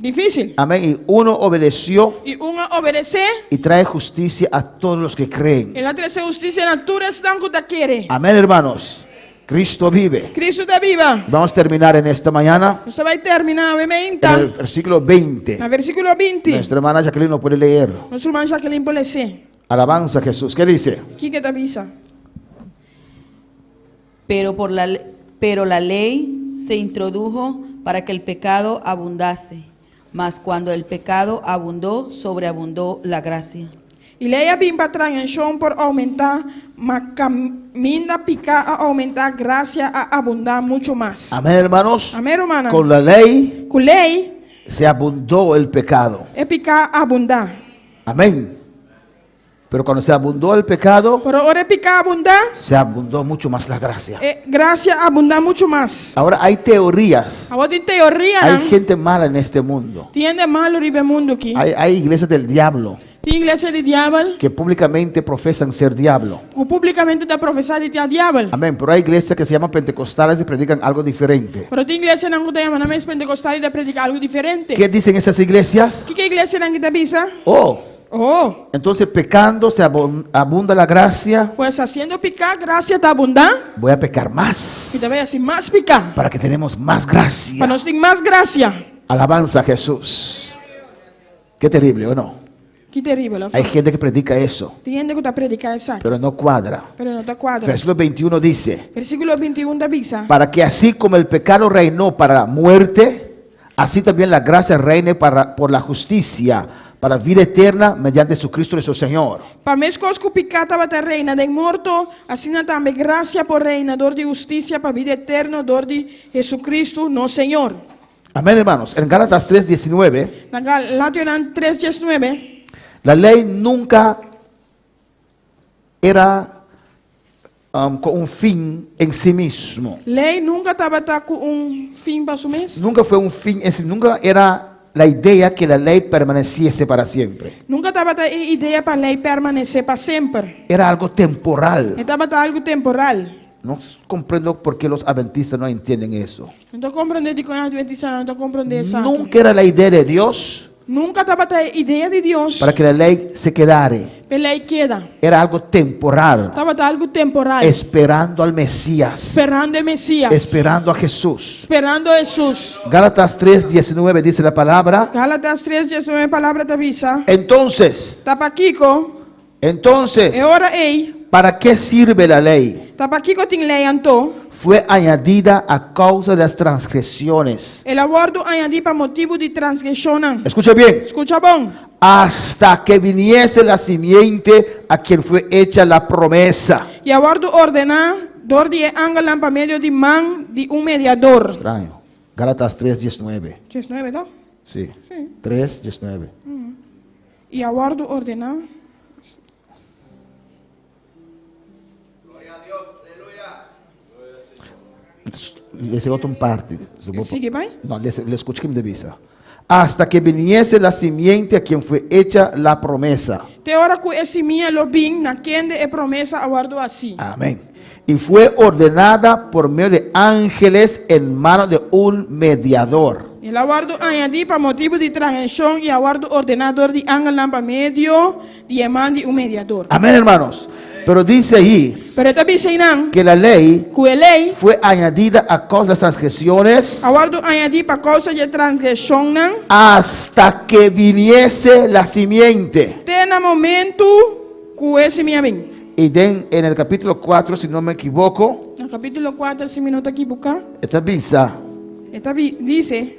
difícil. Amén, y uno obedeció E obedecer, y trae justicia a todos los que creen. ela traz justiça na tua estão que te quer. Amén, hermanos. Cristo vive. Cristo está viva. Vamos a terminar en esta mañana Você vai terminar, amém? en el versículo 20. No versículo 20. Nuestra hermana Jacqueline no puede leer. Nosso irmão Jacqueline Polecê. Alabanza a Jesús. ¿Qué dice? O que te avisa? Pero la ley se introdujo para que el pecado abundase, mas cuando el pecado abundó, sobreabundó la gracia. E leia bem para trás, em chão por aumentar, mas caminha picar a aumentar gracia a abundar mucho más. Amén, hermanos. Amén, hermana. Con la ley Com lei se abundó el pecado. é picar abundar. Amén. Pero cuando se abundó el pecado, Pero ahora é picar abundar, se abundó mucho más la gracia. gracia abundar mucho más. Ahora hay teorías. Agora tem teoria, Hay né? gente mala en este mundo. Tiende malo no mundo aqui. Hay iglesias del diablo Tem igreja de diabo, que públicamente profesan ser diablo. que publicamente está professando de diabo. Amén. Pero hay iglesias que se llaman pentecostales y predican algo diferente. Pero tem igreja não que chama na pentecostal e predicar algo diferente. ¿Qué dicen esas iglesias? Que igreja não que te avisa? Oh, entonces pecando se abunda la gracia. Pues haciendo picar, gracia está abundar. Voy a pecar más Y te voy a hacer más picar. para que tenemos más gracia. Para nos tener más gracia. Alabanza a Jesús. Qué terrible, ¿o no? Qué terrible. Hay gente que predica eso, Tem gente que está predicando exacto. pero no cuadra. Pero no te cuadra. Versículo 21 dice, Versículo 21 te avisa. para que así como el pecado reinó para la muerte, así también la gracia reine por la justicia, para vida eterna, mediante Jesucristo nuestro Señor. Para mesmo que o pecado estava te reina de morto, assim também graça por reina, dor de justiça para vida eterna, dor de Jesucristo, no Senhor. Amén, hermanos. En Gálatas 3:19, Na Galátias 3:19, la ley nunca era con un fin en sí mismo. lei nunca estava com fim para si mesmo. Nunca fue un fin en sí, nunca era la idea que la ley permaneciese para siempre. Nunca estava a ideia para a lei permanecer para sempre. Era algo temporal. Estava algo temporal. No comprendo por qué los adventistas no entienden eso. Não estou compreendendo com a adventista, não estou compreendendo isso. Nunca era la idea de Dios Nunca estava a ideia de Deus para que la ley se quedare. para a lei queda. Era algo temporal, Estava algo temporal. esperando al Mesías, Esperando o Messias. esperando a Jesús. Esperando a Jesus. Gálatas 3:19 dice la palabra. Gálatas 3:19, palavra te avisa. Entonces, Tapaquico, entonces, é hora ei. ¿para qué sirve la ley? Tapaquico tem lei anto. Fue añadida a causa de las transgresiones. El aborto añadí para motivo de transgresión. Escucha bien. Escucha bon. Hasta que viniese la simiente a quien fue hecha la promesa. E aborto ordenar dor de angelan para medio de man de mediador. Extraño. Gálatas 3:19. 19, ¿no? Sí. Sí. 3:19. E aborto ordenar. Les digo otra parte. Sigue, vai? No, les escuché que me devisa. Hasta que viniese la simiente a quien fue hecha la promesa. Te hora que esse minha lo bin na quende é promessa aborto assim. Amén. Y fue ordenada por medio de ángeles en manos de un mediador. El aborto añadí para motivo de transgresión y aborto ordenador de angelan para medio de man de mediador. Amén, hermanos. Pero dice ahí Pero esta dicen que la ley que a lei fue añadida a causa de las transgresiones aborto añadí para causa de transgresión hasta que viniese la simiente. tem momento que esse minha vem. Y en el capítulo 4, si no me equivoco, No capítulo 4, esse minuto aqui buscar. esta visa, Esta dice,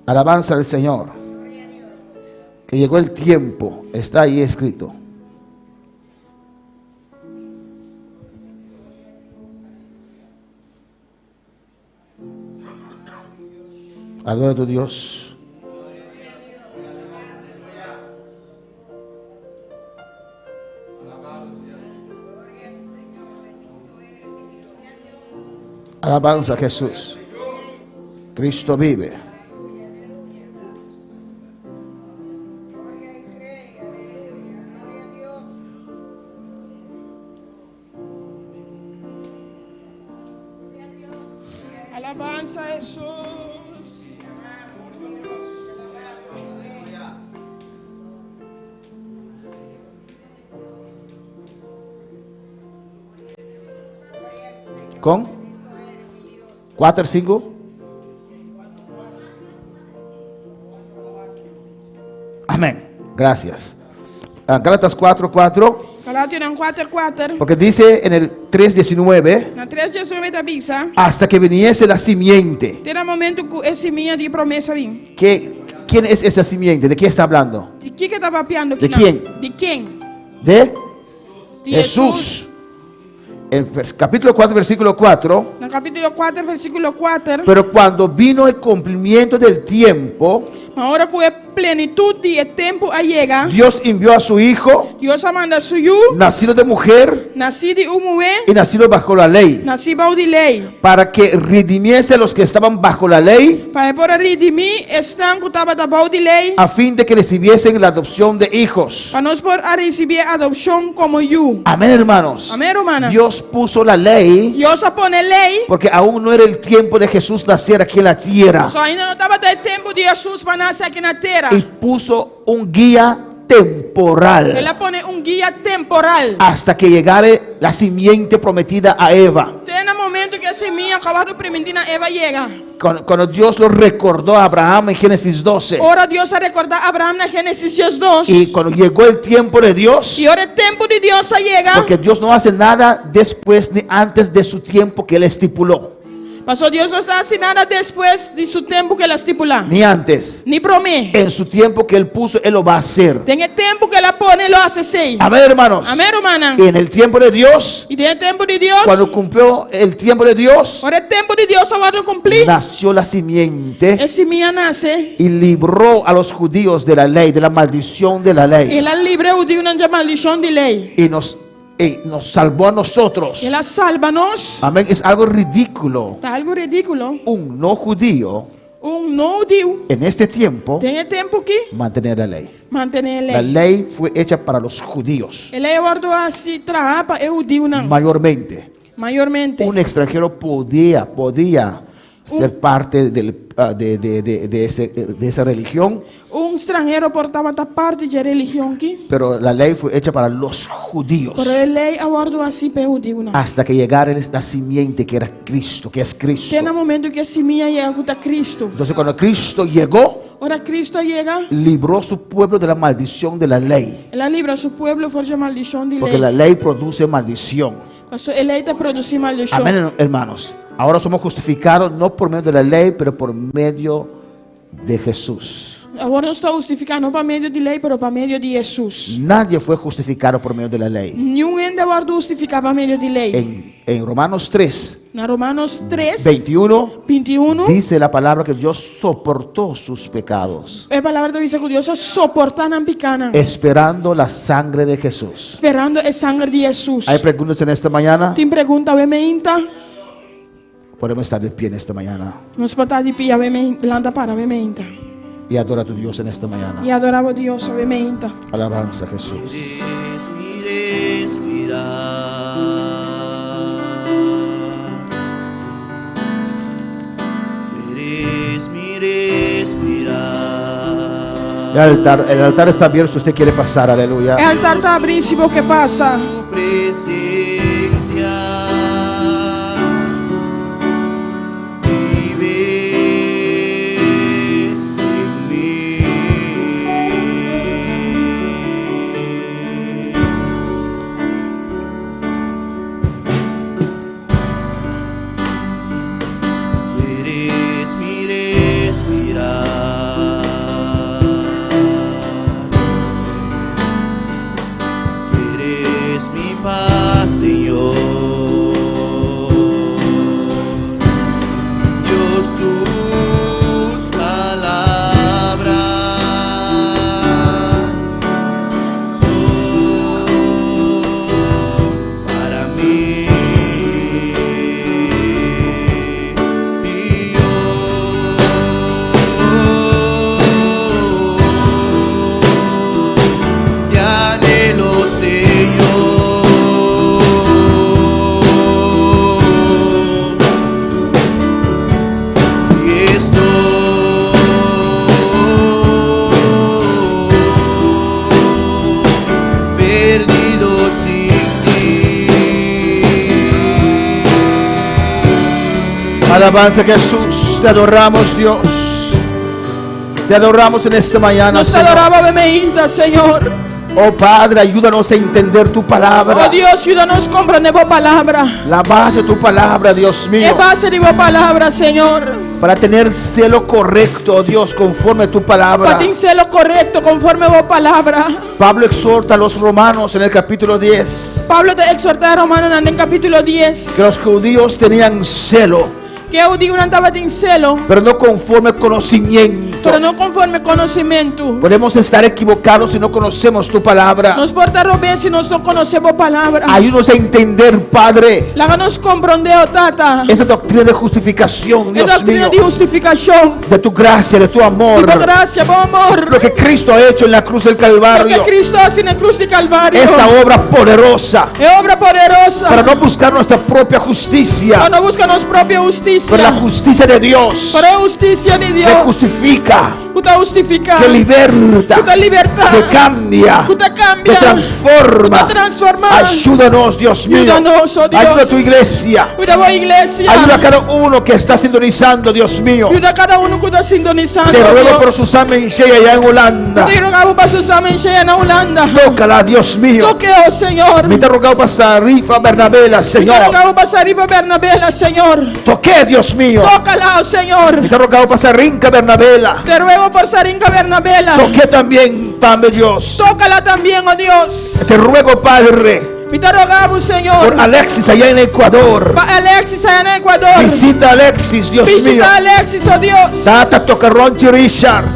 alabanza al Señor, que llegó el tiempo, está ahí escrito. Adora a tu Dios. Alabanza a Jesús. Cristo vive. alabanza a Jesús. ¿Con? 4, 5. Amén. Gracias. Gálatas 4:4. Galatas 4:4. Porque dice en el 3:19. Na 3:19 da Bisa. Hasta que viniese la simiente. Terá momento que esse minha de promessa vim. ¿Quién es esa simiente? ¿De quién está hablando? De que estava piando ¿De aqui? quién? De quem? De Jesús, en capítulo 4, versículo 4, No capítulo 4, versículo 4. pero cuando vino el cumplimiento del tiempo, Ahora que plenitud de tiempo llega, Dios envió a su Hijo, Dios manda suyo, nacido de mujer nacido de una mujer, y nacido bajo la ley, nacido bajo de ley. para que redimiese a los que estaban bajo la ley, Para poder redimir, están que estaban bajo de ley, a fin de que recibiesen la adopción de hijos. para nos poder recibir adopción como yo. Amén, hermanos. Amén, hermana. Dios puso la ley Dios pone ley, porque aún no era el tiempo de Jesús nacer aquí en la tierra, so ainda no estaba el tiempo de Jesús para nacer aquí en la tierra. y puso un guía temporal Él pone un guía temporal. hasta que llegare la simiente prometida a Eva. En el momento que semilla acabado primitiva Eva llega. Cuando Dios lo recordó a Abraham en Génesis 12, Ahora Dios ha recordado a Abraham en Génesis 2. y cuando llegó el tiempo de Dios, Y ahora el tiempo de Dios llega. porque Dios no hace nada después ni antes de su tiempo que Él estipuló, Pasó Dios no está haciendo nada después de su tiempo que la estipula. ni antes. Ni promete. En su tiempo que Él puso, Él lo va a hacer. En el tiempo que la pone, lo hace sí. Amén, hermanos. Amén, hermana. Y en el tiempo de Dios, Y en el tiempo de Dios. cuando cumplió el tiempo de Dios, Ahora el tiempo de Dios va a cumplir. nació la simiente El semilla nace. y libró a los judíos de la ley, de la maldición de la ley, Él libre de una maldición de ley. y nos salvó a nosotros. Él sálvanos. Amén. Es algo ridículo. Está algo ridículo. Un no judío Un no judío. en este tiempo En el tiempo que mantener la ley. mantener La ley. ley fue hecha para los judíos, Ele guardou assim trabalhar para eu digo não. mayormente. Mayormente. Un extranjero podía ser parte de esa religión, Estrangeiro portava da parte de religião aqui. pero la ley fue hecha para los judíos, Pero a lei guardou assim para eu digo não. hasta que llegara la simiente que era Cristo, que es Cristo. Tem no momento que a semilla chega a Cristo. Entonces cuando Cristo llegó, Ora Cristo chega, libró su pueblo de la maldición de la ley, ela libra seu povo fora de maldição de porque lei. la ley produce maldición. Pastor, a lei está produzindo maldição. Amén, hermanos. Ahora somos justificados no por medio de la lei, pero por medio de Jesús. Agora não está justificado não para meio de lei, pero para meio de Jesus. Nadie fue justificado por medio de la ley. Nenhum ainda guardou justificar para meio de lei. En Romanos 3, Na Romanos 3, 21, 21, dice la palabra que Dios soportó sus pecados, a palavra diz que Deus soporta na picana, esperando la sangre de Jesús. esperando a sangue de Jesus. Hay preguntas en esta mañana. Tem pergunta, veementa? Podemos estar de pie en esta mañana Nos botar de pia, landa para, veementa. y adora a tu Dios en esta mañana. E adorava Deus, veementa. Alabanza a Jesús. Es mi respirar. Eres mi respirar. El altar está abierto si usted quiere pasar, aleluya. O altar está abrindo, que passa? Tu presencia vive en mí. Eres mi respirar. Eres mi paz, Señor. Dios, tus palabras son para mí. Y yo te anhelo, Señor, y estoy perdido sin ti. Alabanza a Jesús. Te adoramos, Dios. Te adoramos en esta mañana, Nos Señor. adorava, veementa, Senhor. Oh Padre, ayúdanos a entender tu palabra. Oh Dios, ayúdanos a comprender tu palabra. La base de tu palabra, Dios Es mío. base de tu palabra, Señor. Para tener celo correcto, Dios, conforme a tu palabra. Para tener lo correcto conforme a tu palabra. Pablo exhorta a los romanos en el capítulo 10 Pablo te exhorta a Romanos en el capítulo 10. que los judíos tenían celo, Que eu digo não estava em celo, pero no conforme conocimiento. pero não conforme conhecimento. Podemos estar equivocados si no conocemos tu palabra. Nos porta bem se nós não conhecemos a palavra. Ayúdanos a entender, Padre, Láganos compreender, oh Tata, esa doctrina de justificación, a Dios doutrina mío, de justificação, de tu gracia, de tu amor, de tua graça, bom amor. lo que Cristo ha hecho en la cruz del Lo que Calvario, Cristo hace na cruz de Calvário. esta obra poderosa, É obra poderosa. para no buscar nuestra propia justicia, Para não buscar nossa própria justiça. pero la justicia de Dios, Para a justiça de que Deus. justifica, Que te justifica. que liberta, Que te liberta. que cambia, Que te cambia. que transforma. Que te transforma. Ayúdanos, Dios mío. Ayúdanos, oh Dios. Ayuda a tu iglesia. Cuida a igreja. Ayuda a cada uno que está sintonizando, Dios mío. Ayuda a cada uno que está sintonizando. Te ruego Dios. por Susana Shea allá en Holanda. Te rogamos para Susana Shea na Holanda. Tócala, Dios mío. Toque, oh Señor. Me te rogado para Sarifa Bernabela, Te Señor. rogamos para Sarifa Bernabela, Señor. Toque, Dios mío. Tócala, oh Señor. Me te rogado para Sarinka Bernabela. Te ruego por Sarinka Bernabela. Toque también, Dios. Tócala también, oh Dios. Te ruego, Padre, Me te rogamos, Señor. por Alexis allá en Ecuador. Para Alexis allá en Ecuador. Visita a Alexis, Dios mío. Visita a Alexis, oh Dios. Tata toca Ronchi Richard.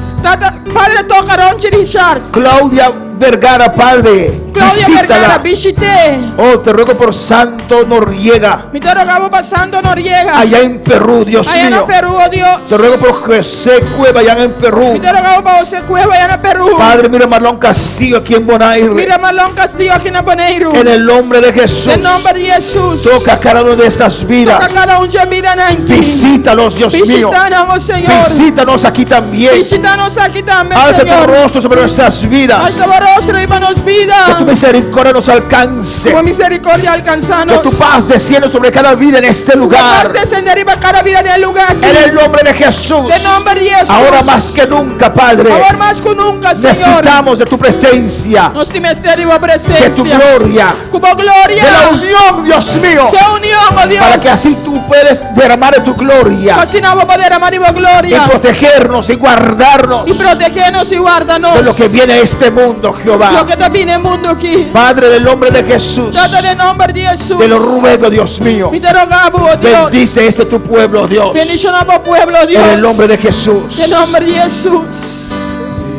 Padre, toca Ronchi Richard. Claudia Vergara, Padre. Claudia Vergara, Visítala. visite. Oh, te ruego por Santo Noriega, Me te rogamos para Santo Noriega. allá en Perú, Dios Allá en mío. Perú, oh Dios. Te ruego por José Cueva, allá en Perú. Me te rogamos para José Cueva, allá en Perú. Padre, mira Marlon Castillo aquí en Bonaire. Mira Marlon Castillo aquí en Bonaire. En el nombre de Jesús. En nombre de Jesús. Toca cada una de estas vidas. Toca cada un vida aquí. Visítalos, Dios mío. Visítanos, Señor. Visítanos aquí también. Visítanos aquí también, Alza tu Señor. rostro sobre nuestras vidas. Alza tu rostro y danos vida. Que tu misericordia nos alcance. Con misericordia alcanzanos. Que tu paz descienda sobre cada vida en este Tu lugar. paz descenderá cada vida del lugar aquí. En el nombre de Jesús. En nombre de Jesús. Ahora más que nunca, Padre. Ahora más que nunca, Señor. Necesitamos de tu presencia. Nos ministerio De presencia. tu gloria. Como gloria. De la unión, Dios mío. Que unión, oh Dios. Para que así tú puedes derramar de tu gloria. Así no vamos a poder amar y Y gloria. protegernos y guardarnos Y protegernos y guardarnos. de lo que viene a este mundo, Lo Jehová. que te viene en el mundo aquí. Padre, del nombre de Jesús. Trata en el nombre de Jesús. Te lo ruego, Dios mío. Y te rogamos, oh Dios. Bendice este tu pueblo, Dios. Bendición a tu pueblo, Dios. En el nombre de Jesús. En el nombre de Jesús.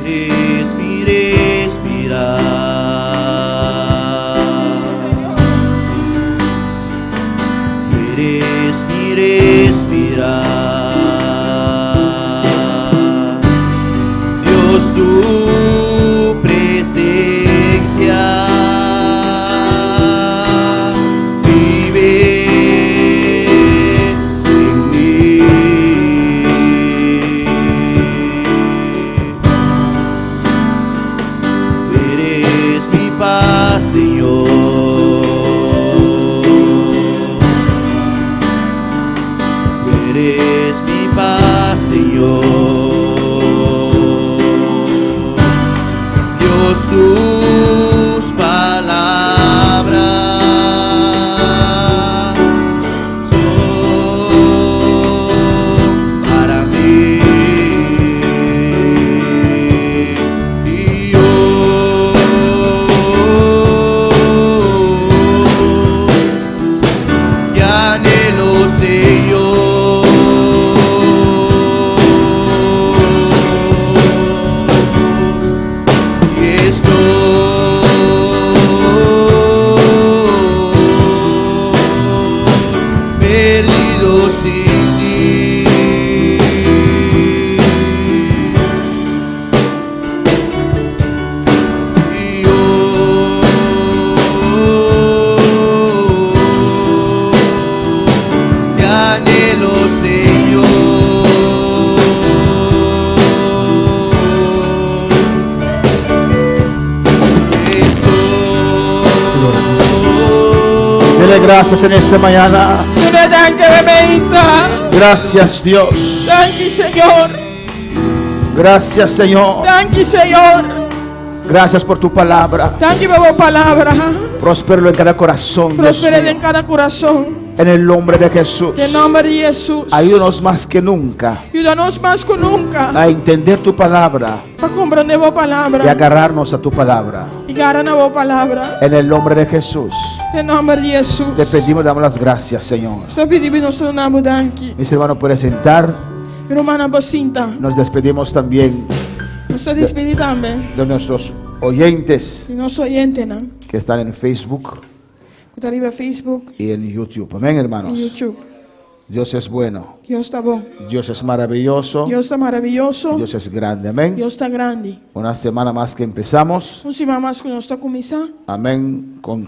Eres mi respirar. Eres mi respirar. Dios, tu presencia vive en mí. Eres mi paz, Señor. Eres mi paz, Señor. Dios, tus palabras son para mí. Y yo ya anhelo, Señor, y estoy perdido sin ti. Y yo te anhelo, Señor. Dele gracias en esta mañana. Yo le dan que me medita. Gracias, Dios. Thank you, Señor. Gracias, Señor. Thank you, Señor. Gracias por tu palabra. Thank you por palabra. Próspero en cada corazón. Dios Prospere mío. en cada corazón. En el nombre de Jesús. En nombre de Jesús. Ayúdanos más que nunca Ayúdanos más que nunca a entender tu palabra para comprender tu palabra y agarrarnos a tu palabra. y agarrar tu palabra. En el nombre de Jesús. En nombre de Jesús. Te pedimos y damos las gracias, Señor. Só pedimos nuestro nombre danki. Mis hermanos, pueden sentar. Mi hermana Bocinta. Nos despedimos también Nos despedimos también de nuestros oyentes de nuestro oyente, ¿no? que están en Facebook Que está arriba en Facebook y en YouTube. Amén, y hermanos. YouTube. Dios es bueno. Dios está bueno. Dios es maravilloso. Dios está maravilloso. Dios es grande. Amén. Dios está grande. Una semana más que empezamos. Un semana más que nos está começando. Amén. Con